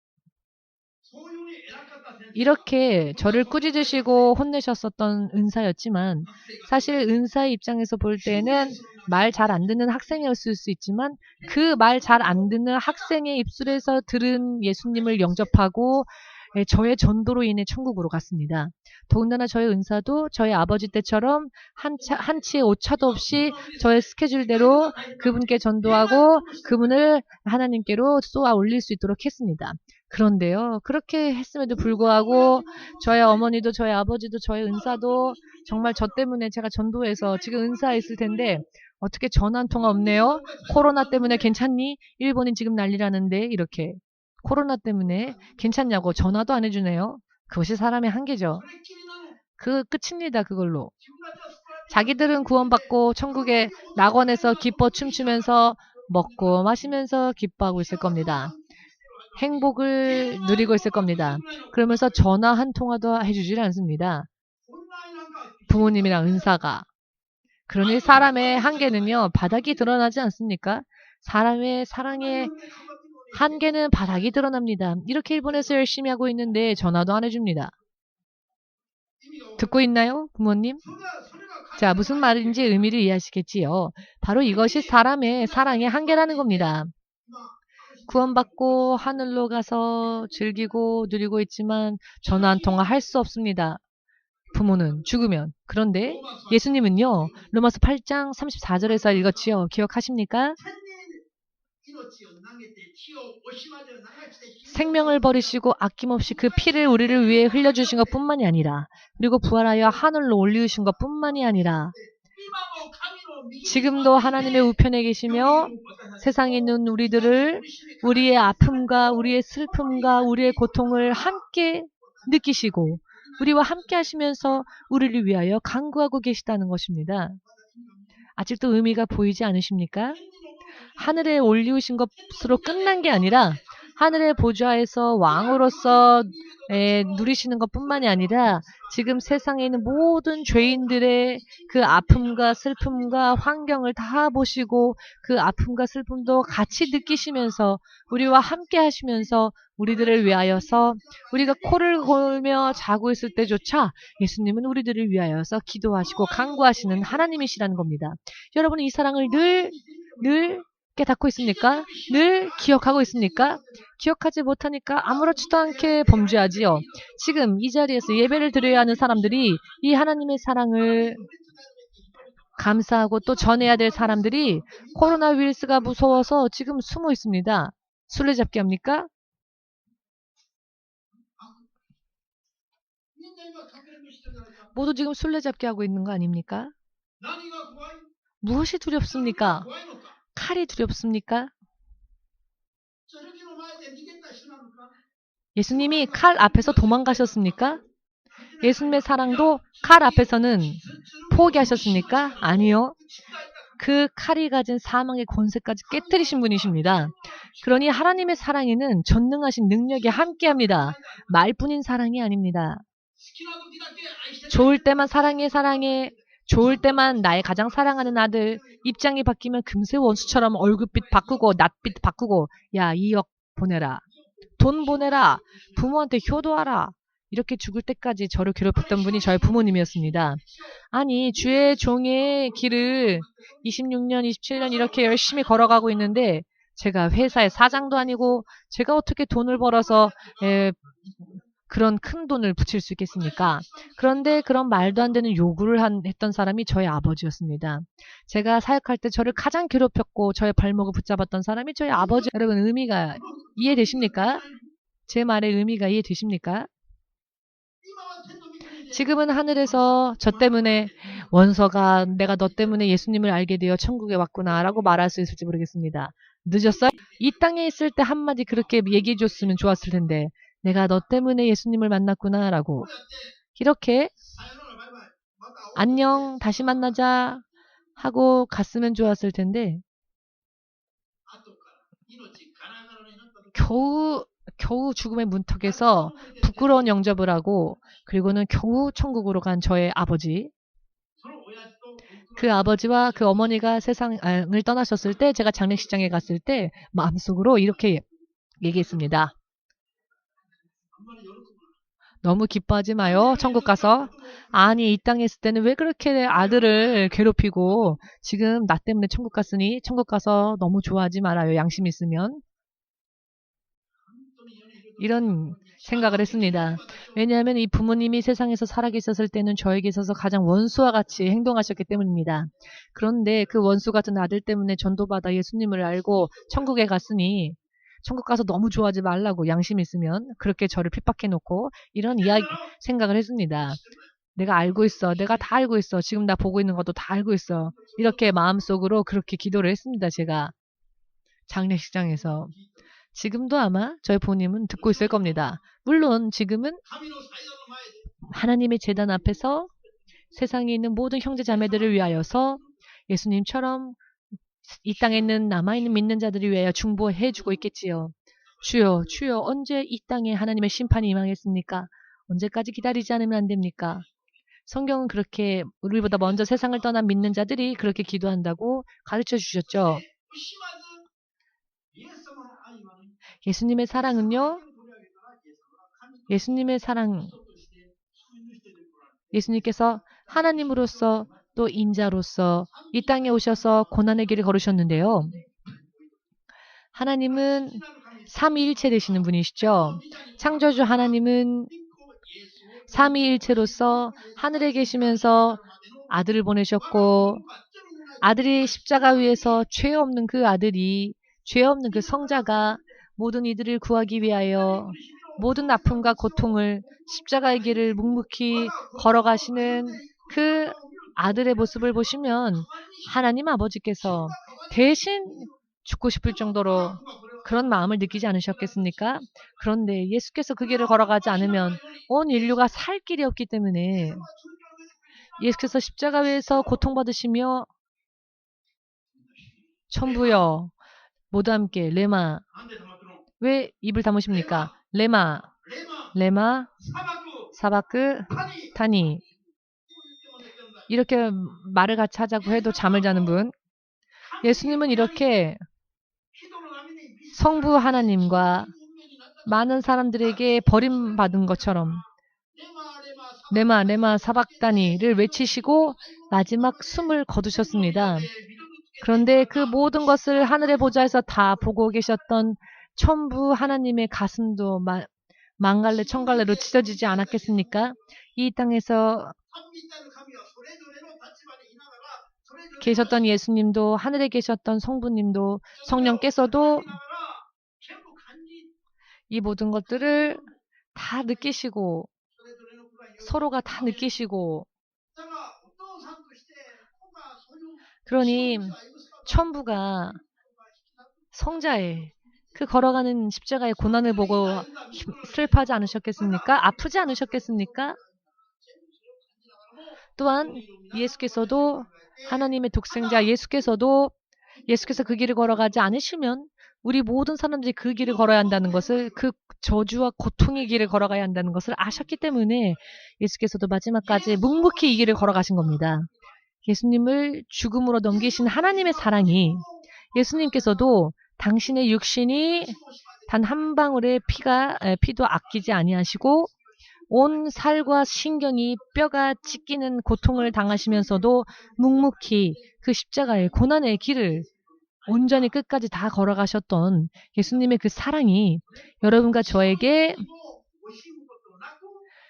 이렇게 저를 꾸짖으시고 혼내셨었던 은사였지만 사실 은사의 입장에서 볼 때는 말 잘 안 듣는 학생이었을 수 있지만 그 말 잘 안 듣는 학생의 입술에서 들은 예수님을 영접하고 저의 전도로 인해 천국으로 갔습니다. 더군다나 저의 은사도 저희 아버지 때처럼 한치의 오차도 없이 저의 스케줄대로 그분께 전도하고 그분을 하나님께로 쏘아 올릴 수 있도록 했습니다. 그런데요. 그렇게 했음에도 불구하고 저의 어머니도 저의 아버지도 저의 은사도 정말 저 때문에 제가 전도해서 지금 은사했을 텐데 어떻게 전화 한 통화 없네요. 코로나 때문에 괜찮니? 일본이 지금 난리라는데 이렇게 코로나 때문에 괜찮냐고 전화도 안 해주네요. 그것이 사람의 한계죠. 그 끝입니다. 그걸로. 자기들은 구원받고 천국의 낙원에서 기뻐 춤추면서 먹고 마시면서 기뻐하고 있을 겁니다. 행복을 누리고 있을 겁니다. 그러면서 전화 한 통화도 해주질 않습니다. 부모님이랑 은사가. 그러니 사람의 한계는요. 바닥이 드러나지 않습니까? 사람의 사랑의 한계는 바닥이 드러납니다. 이렇게 일본에서 열심히 하고 있는데 전화도 안 해줍니다. 듣고 있나요? 부모님? 자, 무슨 말인지 의미를 이해하시겠지요. 바로 이것이 사람의 사랑의 한계라는 겁니다. 구원받고 하늘로 가서 즐기고 누리고 있지만 전화 한 통화 할 수 없습니다. 부모는 죽으면. 그런데 예수님은요. 로마서 8장 34절에서 읽었지요. 기억하십니까? 생명을 버리시고 아낌없이 그 피를 우리를 위해 흘려주신 것뿐만이 아니라 그리고 부활하여 하늘로 올리우신 것뿐만이 아니라 지금도 하나님의 우편에 계시며 세상에 있는 우리들을 우리의 아픔과 우리의 슬픔과 우리의 고통을 함께 느끼시고 우리와 함께 하시면서 우리를 위하여 간구하고 계시다는 것입니다. 아직도 의미가 보이지 않으십니까? 하늘에 올리우신 것으로 끝난 게 아니라 하늘의 보좌에서 왕으로서 누리시는 것뿐만이 아니라 지금 세상에 있는 모든 죄인들의 그 아픔과 슬픔과 환경을 다 보시고 그 아픔과 슬픔도 같이 느끼시면서 우리와 함께 하시면서 우리들을 위하여서 우리가 코를 골며 자고 있을 때조차 예수님은 우리들을 위하여서 기도하시고 간구하시는 하나님이시라는 겁니다. 여러분은 이 사랑을 늘 깨닫고 있습니까? 늘 기억하고 있습니까? 기억하지 못하니까 아무렇지도 않게 범죄하지요. 지금 이 자리에서 예배를 드려야 하는 사람들이 이 하나님의 사랑을 감사하고 또 전해야 될 사람들이 코로나 바이러스가 무서워서 지금 숨어 있습니다. 술래잡기 합니까? 모두 지금 술래잡기 하고 있는 거 아닙니까? 무엇이 두렵습니까? 칼이 두렵습니까? 예수님이 칼 앞에서 도망가셨습니까? 예수님의 사랑도 칼 앞에서는 포기하셨습니까? 아니요. 그 칼이 가진 사망의 권세까지 깨뜨리신 분이십니다. 그러니 하나님의 사랑에는 전능하신 능력이 함께합니다. 말뿐인 사랑이 아닙니다. 좋을 때만 사랑해. 좋을 때만 나의 가장 사랑하는 아들. 입장이 바뀌면 금세 원수처럼 얼굴빛 바꾸고 낯빛 바꾸고 야 2억 보내라. 돈 보내라. 부모한테 효도하라. 이렇게 죽을 때까지 저를 괴롭혔던 분이 저의 부모님이었습니다. 아니 주의 종의 길을 26년, 27년 이렇게 열심히 걸어가고 있는데 제가 회사의 사장도 아니고 제가 어떻게 돈을 벌어서 그런 큰 돈을 붙일 수 있겠습니까? 그런데 그런 말도 안 되는 요구를 했던 사람이 저의 아버지였습니다. 제가 사역할 때 저를 가장 괴롭혔고 저의 발목을 붙잡았던 사람이 저의 아버지. 여러분 의미가 이해되십니까? 제 말의 의미가 이해되십니까? 지금은 하늘에서 저 때문에 원서가 내가 너 때문에 예수님을 알게 되어 천국에 왔구나 라고 말할 수 있을지 모르겠습니다. 늦었어요? 이 땅에 있을 때 한마디 그렇게 얘기해 줬으면 좋았을 텐데 내가 너 때문에 예수님을 만났구나 라고 이렇게 안녕 다시 만나자 하고 갔으면 좋았을 텐데 겨우 죽음의 문턱에서 부끄러운 영접을 하고 그리고는 겨우 천국으로 간 저의 아버지. 그 아버지와 그 어머니가 세상을 떠나셨을 때 제가 장례식장에 갔을 때 마음속으로 이렇게 얘기했습니다. 너무 기뻐하지 마요. 천국 가서. 아니 이 땅에 있을 때는 왜 그렇게 아들을 괴롭히고 지금 나 때문에 천국 갔으니 천국 가서 너무 좋아하지 말아요. 양심 있으면. 이런 생각을 했습니다. 왜냐하면 이 부모님이 세상에서 살아계셨을 때는 저에게 있어서 가장 원수와 같이 행동하셨기 때문입니다. 그런데 그 원수 같은 아들 때문에 전도받아 예수님을 알고 천국에 갔으니 천국 가서 너무 좋아하지 말라고 양심 있으면 그렇게 저를 핍박해놓고 이런 생각을 했습니다. 내가 알고 있어. 내가 다 알고 있어. 지금 나 보고 있는 것도 다 알고 있어. 이렇게 마음속으로 그렇게 기도를 했습니다. 제가 장례식장에서. 지금도 아마 저희 부모님은 듣고 있을 겁니다. 물론 지금은 하나님의 제단 앞에서 세상에 있는 모든 형제 자매들을 위하여서 예수님처럼 이 땅에 있는 남아있는 믿는 자들을 위하여 중보해주고 있겠지요. 주여 주여 언제 이 땅에 하나님의 심판이 임하겠습니까? 언제까지 기다리지 않으면 안 됩니까? 성경은 그렇게 우리보다 먼저 세상을 떠난 믿는 자들이 그렇게 기도한다고 가르쳐 주셨죠. 예수님의 사랑은요. 예수님의 사랑. 예수님께서 하나님으로서 또 인자로서 이 땅에 오셔서 고난의 길을 걸으셨는데요. 하나님은 삼위일체 되시는 분이시죠. 창조주 하나님은 삼위일체로서 하늘에 계시면서 아들을 보내셨고 아들이 십자가 위에서 죄 없는 그 아들이 죄 없는 그 성자가 모든 이들을 구하기 위하여 모든 아픔과 고통을 십자가의 길을 묵묵히 걸어가시는 그 아들의 모습을 보시면 하나님 아버지께서 대신 죽고 싶을 정도로 그런 마음을 느끼지 않으셨겠습니까? 그런데 예수께서 그 길을 걸어가지 않으면 온 인류가 살 길이 없기 때문에 예수께서 십자가에서 고통받으시며 천부여 모두 함께 레마. 왜 입을 다무십니까? 레마, 레마, 사바크, 타니. 이렇게 말을 같이 하자고 해도 잠을 자는 분. 예수님은 이렇게 성부 하나님과 많은 사람들에게 버림받은 것처럼 레마, 레마, 사박다니를 외치시고 마지막 숨을 거두셨습니다. 그런데 그 모든 것을 하늘의 보좌에서 다 보고 계셨던 천부 하나님의 가슴도 망갈래 천갈래로 찢어지지 않았겠습니까? 이 땅에서 계셨던 예수님도 하늘에 계셨던 성부님도 성령께서도 이 모든 것들을 다 느끼시고 서로가 다 느끼시고 그러니 천부가 성자의 그 걸어가는 십자가의 고난을 보고 슬퍼하지 않으셨겠습니까? 아프지 않으셨겠습니까? 또한 예수께서도 하나님의 독생자 예수께서 그 길을 걸어가지 않으시면 우리 모든 사람들이 그 길을 걸어야 한다는 것을 그 저주와 고통의 길을 걸어가야 한다는 것을 아셨기 때문에 예수께서도 마지막까지 묵묵히 이 길을 걸어가신 겁니다. 예수님을 죽음으로 넘기신 하나님의 사랑이 예수님께서도 당신의 육신이 단 한 방울의 피도 아끼지 아니하시고 온 살과 신경이 뼈가 찢기는 고통을 당하시면서도 묵묵히 그 십자가의 고난의 길을 온전히 끝까지 다 걸어가셨던 예수님의 그 사랑이 여러분과 저에게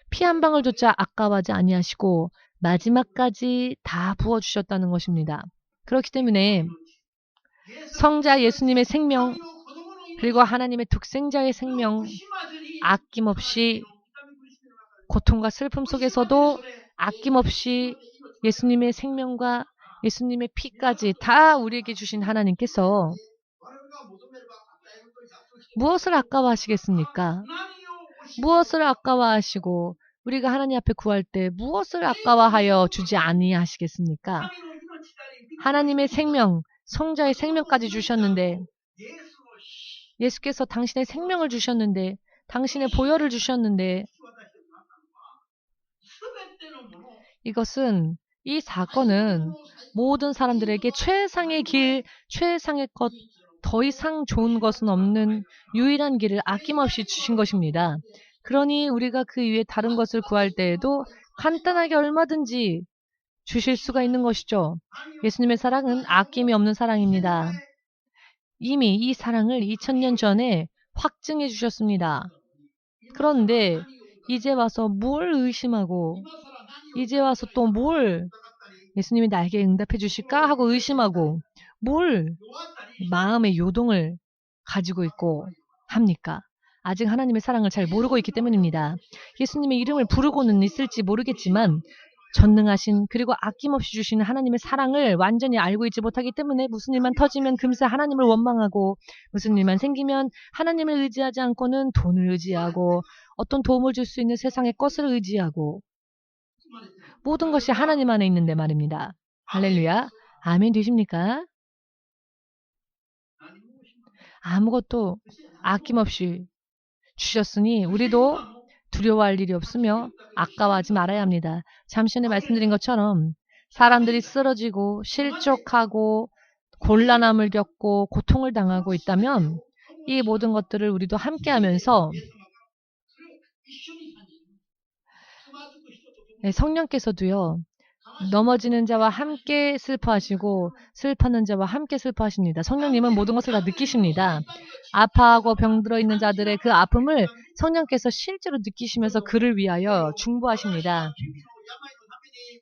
피 한 방울조차 아까워하지 아니하시고 마지막까지 다 부어주셨다는 것입니다. 그렇기 때문에 성자 예수님의 생명 그리고 하나님의 독생자의 생명 아낌없이 고통과 슬픔 속에서도 아낌없이 예수님의 생명과 예수님의 피까지 다 우리에게 주신 하나님께서 무엇을 아까워하시겠습니까? 무엇을 아까워하시고 우리가 하나님 앞에 구할 때 무엇을 아까워하여 주지 아니하시겠습니까? 하나님의 생명, 성자의 생명까지 주셨는데 예수께서 당신의 생명을 주셨는데 당신의 보혈을 주셨는데 이 사건은 모든 사람들에게 최상의 길, 최상의 것, 더 이상 좋은 것은 없는 유일한 길을 아낌없이 주신 것입니다. 그러니 우리가 그 위에 다른 것을 구할 때에도 간단하게 얼마든지 주실 수가 있는 것이죠. 예수님의 사랑은 아낌이 없는 사랑입니다. 이미 이 사랑을 2000년 전에 확증해 주셨습니다. 그런데 이제 와서 뭘 의심하고 이제 와서 또 뭘 예수님이 나에게 응답해 주실까 하고 의심하고 뭘 마음의 요동을 가지고 있고 합니까? 아직 하나님의 사랑을 잘 모르고 있기 때문입니다. 예수님의 이름을 부르고는 있을지 모르겠지만 전능하신 그리고 아낌없이 주시는 하나님의 사랑을 완전히 알고 있지 못하기 때문에 무슨 일만 터지면 금세 하나님을 원망하고 무슨 일만 생기면 하나님을 의지하지 않고는 돈을 의지하고 어떤 도움을 줄 수 있는 세상의 것을 의지하고 모든 것이 하나님 안에 있는데 말입니다. 할렐루야. 아멘 되십니까? 아무것도 아낌없이 주셨으니 우리도 두려워할 일이 없으며 아까워하지 말아야 합니다. 잠시 전에 말씀드린 것처럼 사람들이 쓰러지고 실족하고 곤란함을 겪고 고통을 당하고 있다면 이 모든 것들을 우리도 함께하면서 성령께서도요. 넘어지는 자와 함께 슬퍼하시고 슬퍼하는 자와 함께 슬퍼하십니다. 성령님은 모든 것을 다 느끼십니다. 아파하고 병들어 있는 자들의 그 아픔을 성령께서 실제로 느끼시면서 그를 위하여 중보하십니다.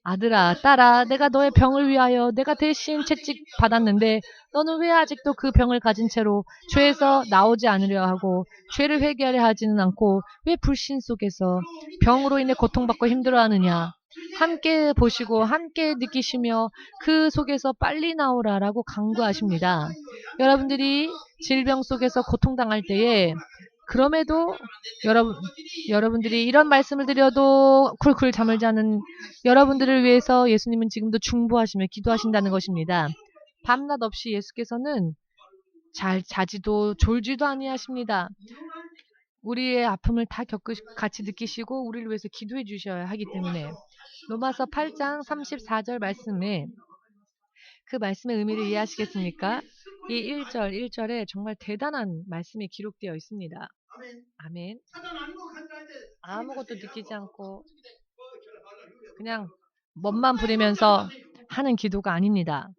아들아, 딸아, 내가 너의 병을 위하여 내가 대신 채찍 받았는데 너는 왜 아직도 그 병을 가진 채로 죄에서 나오지 않으려 하고 죄를 회개하려 하지는 않고 왜 불신 속에서 병으로 인해 고통받고 힘들어하느냐? 함께 보시고 함께 느끼시며 그 속에서 빨리 나오라라고 강구하십니다. 여러분들이 질병 속에서 고통당할 때에 그럼에도 여러분들이 이런 말씀을 드려도 쿨쿨 잠을 자는 여러분들을 위해서 예수님은 지금도 중보하시며 기도하신다는 것입니다. 밤낮 없이 예수께서는 잘 자지도 졸지도 아니하십니다. 우리의 아픔을 다 같이 느끼시고 우리를 위해서 기도해 주셔야 하기 때문에 로마서 8장 34절 말씀에 그 말씀의 의미를 이해하시겠습니까? 이 1절에 정말 대단한 말씀이 기록되어 있습니다. 아멘. 아무것도 느끼지 않고 그냥 멋만 부리면서 하는 기도가 아닙니다.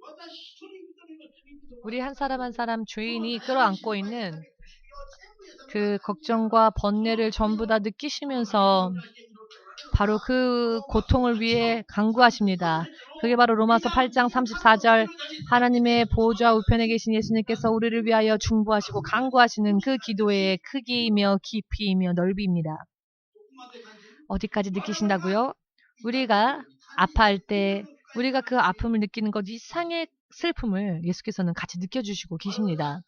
우리 한 사람 한 사람 죄인이 끌어안고 있는 그 걱정과 번뇌를 전부 다 느끼시면서 바로 그 고통을 위해 간구하십니다. 그게 바로 로마서 8장 34절 하나님의 보호자 우편에 계신 예수님께서 우리를 위하여 중보하시고 간구하시는 그 기도의 크기이며 깊이이며 넓이입니다. 어디까지 느끼신다고요? 우리가 아파할 때 우리가 그 아픔을 느끼는 것 이상의 슬픔을 예수께서는 같이 느껴주시고 계십니다.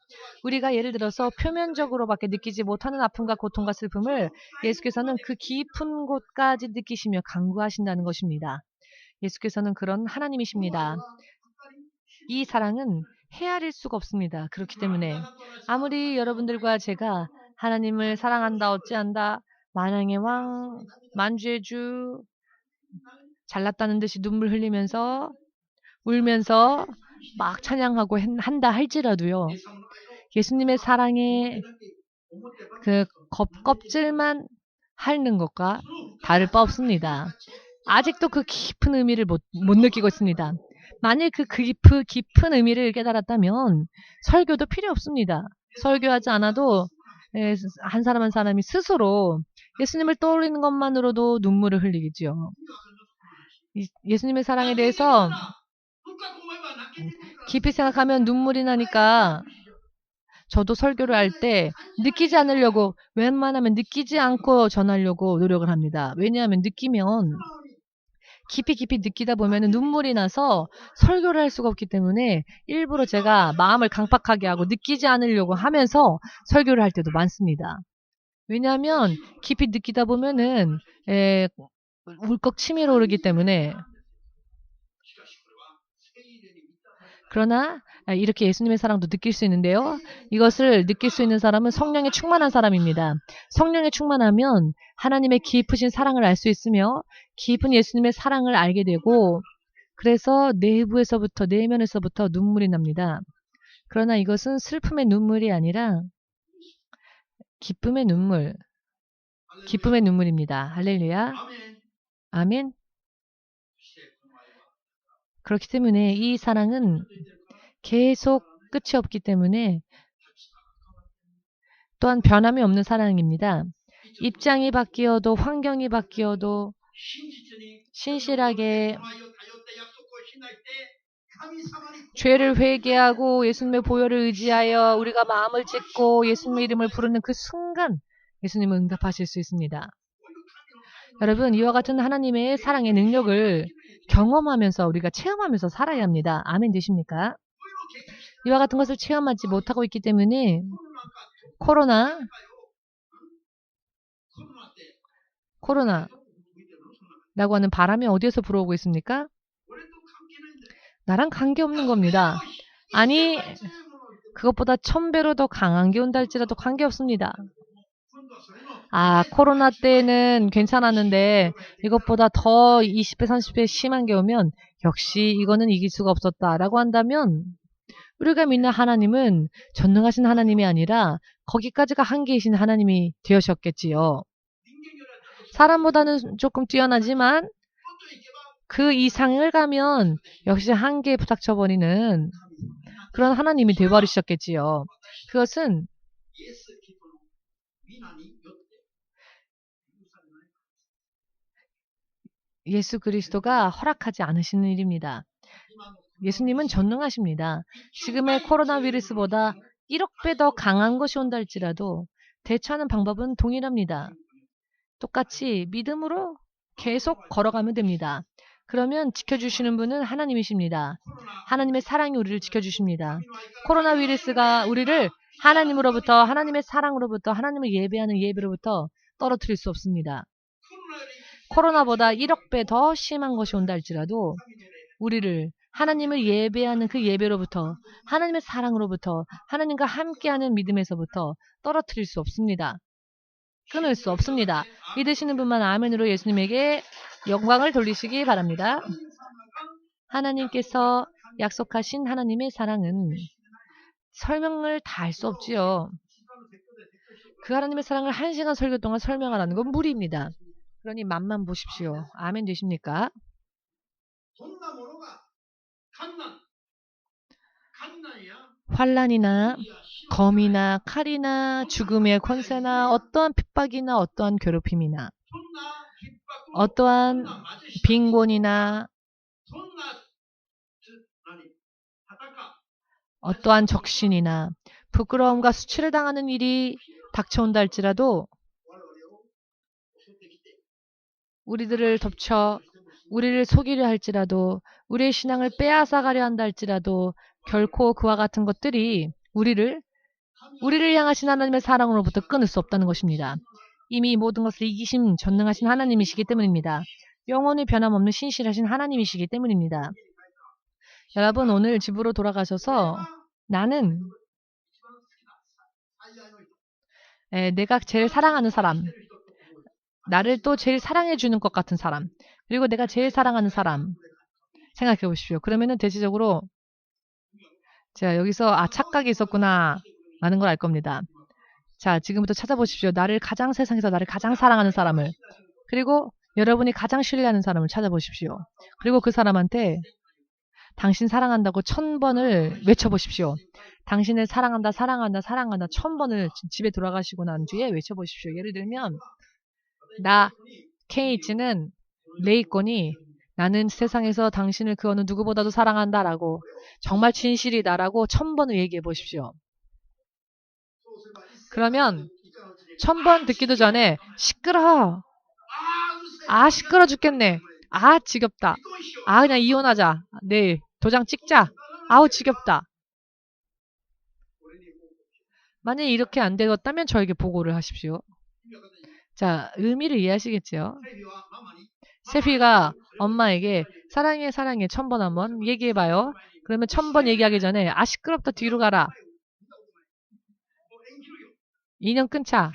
우리가 예를 들어서 표면적으로밖에 느끼지 못하는 아픔과 고통과 슬픔을 예수께서는 그 깊은 곳까지 느끼시며 간구하신다는 것입니다. 예수께서는 그런 하나님이십니다. 이 사랑은 헤아릴 수가 없습니다. 그렇기 때문에 아무리 여러분들과 제가 하나님을 사랑한다 어찌한다 만왕의 왕 만주의 주 잘났다는 듯이 눈물 흘리면서 울면서 막 찬양하고 한다 할지라도요. 예수님의 사랑의 그 껍질만 핥는 것과 다를 바 없습니다. 아직도 그 깊은 의미를 못 느끼고 있습니다. 만일 그 깊은 의미를 깨달았다면 설교도 필요 없습니다. 설교하지 않아도 한 사람 한 사람이 스스로 예수님을 떠올리는 것만으로도 눈물을 흘리겠지요. 예수님의 사랑에 대해서 깊이 생각하면 눈물이 나니까 저도 설교를 할 때 느끼지 않으려고 웬만하면 느끼지 않고 전하려고 노력을 합니다. 왜냐하면 느끼면 깊이 느끼다 보면 눈물이 나서 설교를 할 수가 없기 때문에 일부러 제가 마음을 강팍하게 하고 느끼지 않으려고 하면서 설교를 할 때도 많습니다. 왜냐하면 깊이 느끼다 보면은 울컥 치밀어 오르기 때문에. 그러나 이렇게 예수님의 사랑도 느낄 수 있는데요. 이것을 느낄 수 있는 사람은 성령에 충만한 사람입니다. 성령에 충만하면 하나님의 깊으신 사랑을 알 수 있으며 깊은 예수님의 사랑을 알게 되고 그래서 내부에서부터 내면에서부터 눈물이 납니다. 그러나 이것은 슬픔의 눈물이 아니라 기쁨의 눈물입니다. 할렐루야. 아멘. 그렇기 때문에 이 사랑은 계속 끝이 없기 때문에 또한 변함이 없는 사랑입니다. 입장이 바뀌어도 환경이 바뀌어도 신실하게 죄를 회개하고 예수님의 보혈을 의지하여 우리가 마음을 찢고 예수님의 이름을 부르는 그 순간 예수님은 응답하실 수 있습니다. 여러분, 이와 같은 하나님의 사랑의 능력을 경험하면서 우리가 체험하면서 살아야 합니다. 아멘 되십니까? 이와 같은 것을 체험하지 못하고 있기 때문에 코로나라고 하는 바람이 어디에서 불어오고 있습니까? 나랑 관계없는 겁니다. 아니, 그것보다 1000배로 더 강한 게 온다 할지라도 관계없습니다. 코로나 때는 괜찮았는데 이것보다 더 20배, 30배 심한 게 오면 역시 이거는 이길 수가 없었다라고 한다면 우리가 믿는 하나님은 전능하신 하나님이 아니라 거기까지가 한계이신 하나님이 되셨겠지요. 사람보다는 조금 뛰어나지만 그 이상을 가면 역시 한계에 부닥쳐버리는 그런 하나님이 되어버리셨겠지요. 그것은 예수 그리스도가 허락하지 않으시는 일입니다. 예수님은 전능하십니다. 지금의 코로나 바이러스보다 1억 배 더 강한 것이 온다 할지라도 대처하는 방법은 동일합니다. 똑같이 믿음으로 계속 걸어가면 됩니다. 그러면 지켜주시는 분은 하나님이십니다. 하나님의 사랑이 우리를 지켜주십니다. 코로나 바이러스가 우리를 하나님으로부터, 하나님의 사랑으로부터, 하나님을 예배하는 예배로부터 떨어뜨릴 수 없습니다. 코로나보다 1억 배 더 심한 것이 온다 할지라도 우리를 하나님을 예배하는 그 예배로부터, 하나님의 사랑으로부터, 하나님과 함께하는 믿음에서부터 떨어뜨릴 수 없습니다. 끊을 수 없습니다. 믿으시는 분만 아멘으로 예수님에게 영광을 돌리시기 바랍니다. 하나님께서 약속하신 하나님의 사랑은 설명을 다 할 수 없지요. 그 하나님의 사랑을 1시간 설교 동안 설명하라는 건 무리입니다. 그러니 맛만 보십시오. 아멘 되십니까? 환난이나 검이나 칼이나 죽음의 권세나 어떠한 핍박이나 어떠한 괴롭힘이나 어떠한 빈곤이나 어떠한 적신이나 부끄러움과 수치를 당하는 일이 닥쳐온다 할지라도 우리들을 덮쳐 우리를 속이려 할지라도 우리의 신앙을 빼앗아가려 한다 할지라도 결코 그와 같은 것들이 우리를 향하신 하나님의 사랑으로부터 끊을 수 없다는 것입니다. 이미 모든 것을 이기신 전능하신 하나님이시기 때문입니다. 영원히 변함없는 신실하신 하나님이시기 때문입니다. 여러분 오늘 집으로 돌아가셔서 나는 내가 제일 사랑하는 사람, 나를 또 제일 사랑해 주는 것 같은 사람, 그리고 내가 제일 사랑하는 사람 생각해 보십시오. 그러면은 대체적으로 자 여기서 착각이 있었구나 라는 걸 알 겁니다. 자 지금부터 찾아보십시오. 세상에서 나를 가장 사랑하는 사람을, 그리고 여러분이 가장 신뢰하는 사람을 찾아보십시오. 그리고 그 사람한테 당신 사랑한다고 1000번을 외쳐보십시오. 당신을 사랑한다, 사랑한다, 사랑한다 1000번을 집에 돌아가시고 난 뒤에 외쳐보십시오. 예를 들면 나 케이츠는 레이콘이 나는 세상에서 당신을 그 어느 누구보다도 사랑한다라고 정말 진실이다라고 1000번을 얘기해 보십시오. 그러면 1000번 듣기도 전에 시끄러. 시끄러 죽겠네. 지겹다. 그냥 이혼하자. 내일 도장 찍자. 아우 지겹다. 만약에 이렇게 안 되었다면 저에게 보고를 하십시오. 자, 의미를 이해하시겠죠? 세피가 엄마에게 사랑해 사랑해 1000번 한번 얘기해봐요. 그러면 1000번 얘기하기 전에 시끄럽다 뒤로 가라. 인연 끊자.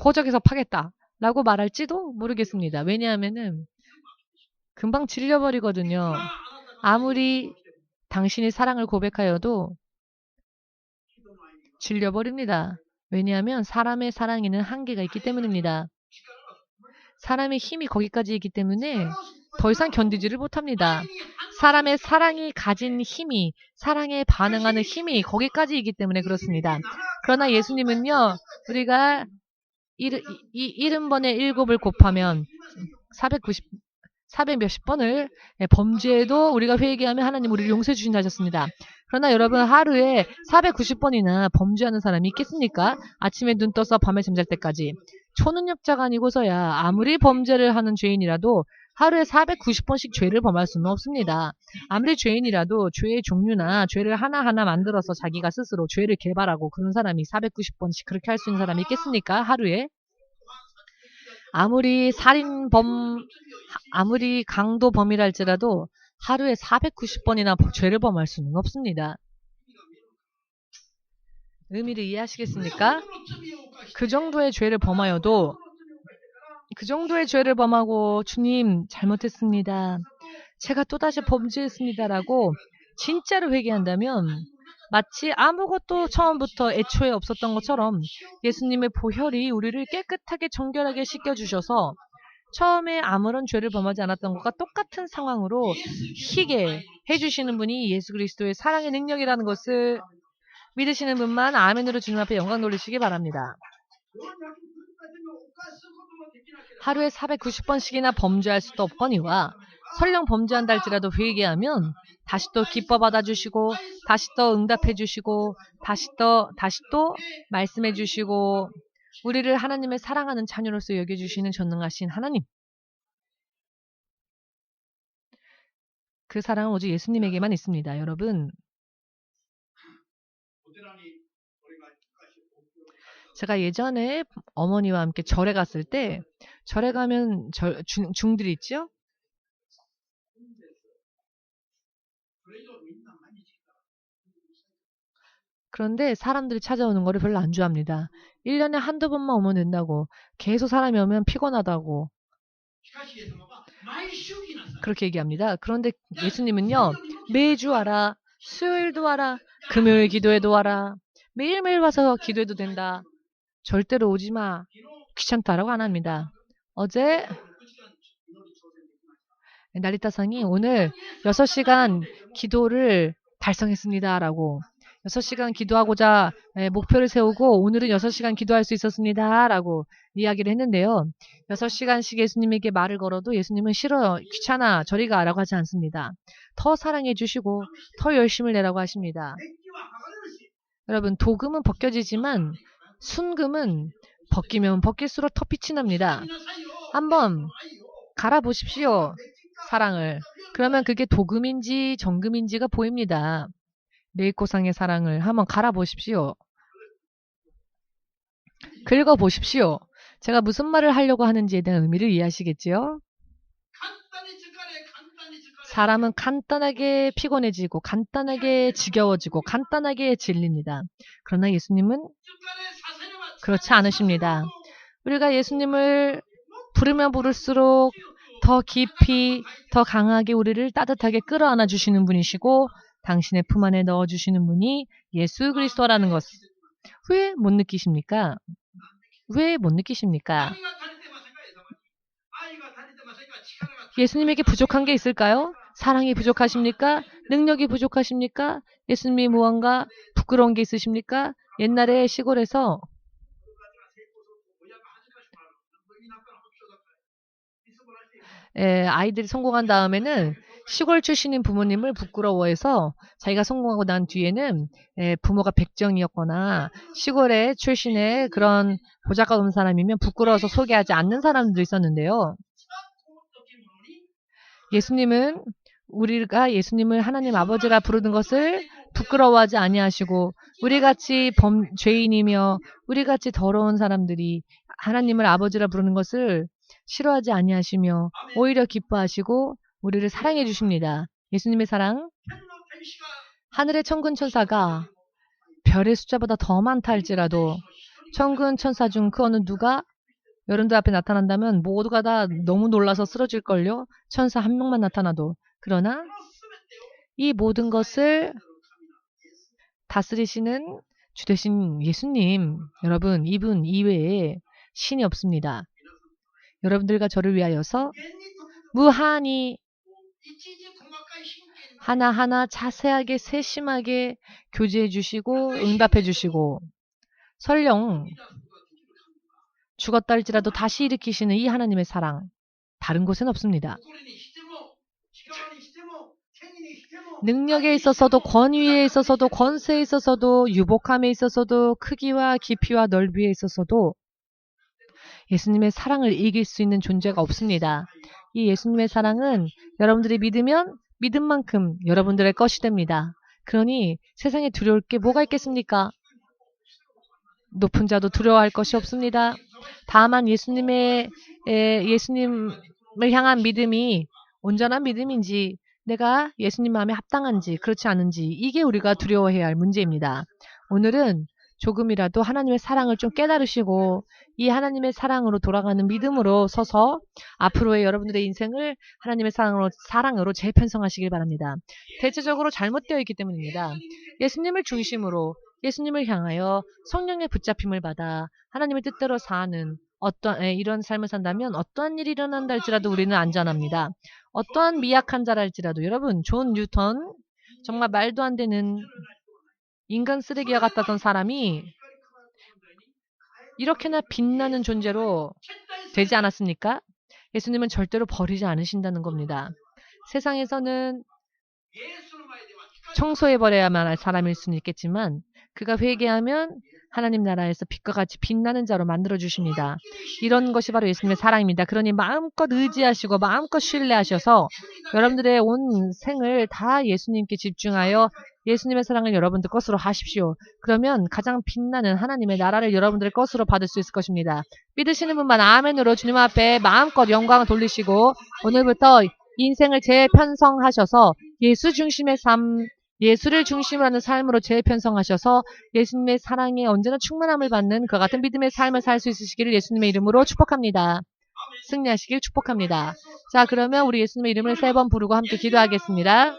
호적에서 파겠다. 라고 말할지도 모르겠습니다. 왜냐하면은 금방 질려버리거든요. 아무리 당신이 사랑을 고백하여도 질려버립니다. 왜냐하면 사람의 사랑에는 한계가 있기 때문입니다. 사람의 힘이 거기까지 있기 때문에 더 이상 견디지를 못합니다. 사람의 사랑이 가진 힘이, 사랑에 반응하는 힘이 거기까지 있기 때문에 그렇습니다. 그러나 예수님은요, 우리가 70번에 7을 곱하면 400몇십 번을 범죄에도 우리가 회개하면 하나님 우리를 용서해 주신다 하셨습니다. 그러나 여러분 하루에 490번이나 범죄하는 사람이 있겠습니까? 아침에 눈 떠서 밤에 잠잘 때까지. 초능력자가 아니고서야 아무리 범죄를 하는 죄인이라도 하루에 490번씩 죄를 범할 수는 없습니다. 아무리 죄인이라도 죄의 종류나 죄를 하나하나 만들어서 자기가 스스로 죄를 개발하고 그런 사람이 490번씩 그렇게 할 수 있는 사람이 있겠습니까? 하루에? 아무리 아무리 강도범이라 할지라도 하루에 490번이나 죄를 범할 수는 없습니다. 의미를 이해하시겠습니까? 그 정도의 죄를 범하여도 그 정도의 죄를 범하고 주님 잘못했습니다. 제가 또다시 범죄했습니다라고 진짜로 회개한다면 마치 아무것도 처음부터 애초에 없었던 것처럼 예수님의 보혈이 우리를 깨끗하게 정결하게 씻겨주셔서 처음에 아무런 죄를 범하지 않았던 것과 똑같은 상황으로 희게 해주시는 분이 예수 그리스도의 사랑의 능력이라는 것을 믿으시는 분만 아멘으로 주님 앞에 영광 돌리시기 바랍니다. 하루에 490번씩이나 범죄할 수도 없거니와 설령 범죄한다 할지라도 회개하면 다시 또 기뻐 받아주시고 다시 또 응답해 주시고 다시 또 말씀해 주시고 우리를 하나님의 사랑하는 자녀로서 여겨주시는 전능하신 하나님, 그 사랑은 오직 예수님에게만 있습니다. 여러분, 제가 예전에 어머니와 함께 절에 갔을 때 절에 가면 중들이 있죠? 그런데 사람들이 찾아오는 거를 별로 안 좋아합니다. 1년에 한두 번만 오면 된다고, 계속 사람이 오면 피곤하다고 그렇게 얘기합니다. 그런데 예수님은요, 매주 와라, 수요일도 와라, 금요일 기도회도 와라, 매일매일 와서 기도해도 된다. 절대로 오지 마. 귀찮다라고 안 합니다. 어제 나리타상이 오늘 6시간 기도를 달성했습니다라고, 6시간 기도하고자 목표를 세우고 오늘은 6시간 기도할 수 있었습니다라고 이야기를 했는데요. 6시간씩 예수님에게 말을 걸어도 예수님은 싫어, 귀찮아, 저리 가라고 하지 않습니다. 더 사랑해 주시고 더 열심을 내라고 하십니다. 여러분, 도금은 벗겨지지만 순금은 벗기면 벗길수록 더 빛이 납니다. 한번 갈아보십시오, 사랑을. 그러면 그게 도금인지 정금인지가 보입니다. 메이코상의 사랑을 한번 갈아보십시오. 긁어보십시오. 제가 무슨 말을 하려고 하는지에 대한 의미를 이해하시겠지요? 사람은 간단하게 피곤해지고 간단하게 지겨워지고 간단하게 질립니다. 그러나 예수님은 그렇지 않으십니다. 우리가 예수님을 부르면 부를수록 더 깊이, 더 강하게 우리를 따뜻하게 끌어안아 주시는 분이시고 당신의 품 안에 넣어주시는 분이 예수 그리스도라는 것. 왜 못 느끼십니까? 왜 못 느끼십니까? 예수님에게 부족한 게 있을까요? 사랑이 부족하십니까? 능력이 부족하십니까? 예수님이 무언가 부끄러운 게 있으십니까? 옛날에 시골에서 아이들이 성공한 다음에는 시골 출신인 부모님을 부끄러워해서 자기가 성공하고 난 뒤에는 부모가 백정이었거나 시골에 출신의 그런 보잘것 없는 사람이면 부끄러워서 소개하지 않는 사람들도 있었는데요. 예수님은 우리가 예수님을 하나님 아버지라 부르는 것을 부끄러워하지 아니하시고 우리같이 죄인이며 우리같이 더러운 사람들이 하나님을 아버지라 부르는 것을 싫어하지 아니하시며 오히려 기뻐하시고 우리를 사랑해 주십니다. 예수님의 사랑, 하늘의 천군 천사가 별의 숫자보다 더 많다 할지라도 천군 천사 중 그 어느 누가 여러분들 앞에 나타난다면 모두가 다 너무 놀라서 쓰러질걸요. 천사 한 명만 나타나도. 그러나 이 모든 것을 다스리시는 주되신 예수님, 여러분, 이분 이외에 신이 없습니다. 여러분들과 저를 위하여서 무한히 하나하나 자세하게 세심하게 교제해 주시고 응답해 주시고 설령 죽었다 할지라도 다시 일으키시는 이 하나님의 사랑, 다른 곳엔 없습니다. 능력에 있어서도 권위에 있어서도 권세에 있어서도 유복함에 있어서도 크기와 깊이와 넓이에 있어서도 예수님의 사랑을 이길 수 있는 존재가 없습니다. 이 예수님의 사랑은 여러분들이 믿으면 믿은 만큼 여러분들의 것이 됩니다. 그러니 세상에 두려울 게 뭐가 있겠습니까? 높은 자도 두려워할 것이 없습니다. 다만 예수님을 향한 믿음이 온전한 믿음인지 내가 예수님 마음에 합당한지 그렇지 않은지 이게 우리가 두려워해야 할 문제입니다. 오늘은 조금이라도 하나님의 사랑을 좀 깨달으시고 이 하나님의 사랑으로 돌아가는 믿음으로 서서 앞으로의 여러분들의 인생을 하나님의 사랑으로 재편성하시길 바랍니다. 대체적으로 잘못되어 있기 때문입니다. 예수님을 중심으로 예수님을 향하여 성령의 붙잡힘을 받아 하나님의 뜻대로 사는 이런 삶을 산다면 어떠한 일이 일어난다 할지라도 우리는 안전합니다. 어떠한 미약한 자랄지라도 여러분, 존 뉴턴 정말 말도 안 되는 인간 쓰레기와 같았던 사람이 이렇게나 빛나는 존재로 되지 않았습니까? 예수님은 절대로 버리지 않으신다는 겁니다. 세상에서는 청소해버려야만 할 사람일 수는 있겠지만 그가 회개하면 하나님 나라에서 빛과 같이 빛나는 자로 만들어주십니다. 이런 것이 바로 예수님의 사랑입니다. 그러니 마음껏 의지하시고 마음껏 신뢰하셔서 여러분들의 온 생을 다 예수님께 집중하여 예수님의 사랑을 여러분들 것으로 하십시오. 그러면 가장 빛나는 하나님의 나라를 여러분들의 것으로 받을 수 있을 것입니다. 믿으시는 분만 아멘으로 주님 앞에 마음껏 영광을 돌리시고 오늘부터 인생을 재편성하셔서 예수 중심의 삶, 예수를 중심으로 하는 삶으로 재편성하셔서 예수님의 사랑에 언제나 충만함을 받는 그 같은 믿음의 삶을 살 수 있으시기를 예수님의 이름으로 축복합니다. 승리하시길 축복합니다. 자, 그러면 우리 예수님의 이름을 3번 부르고 함께 기도하겠습니다.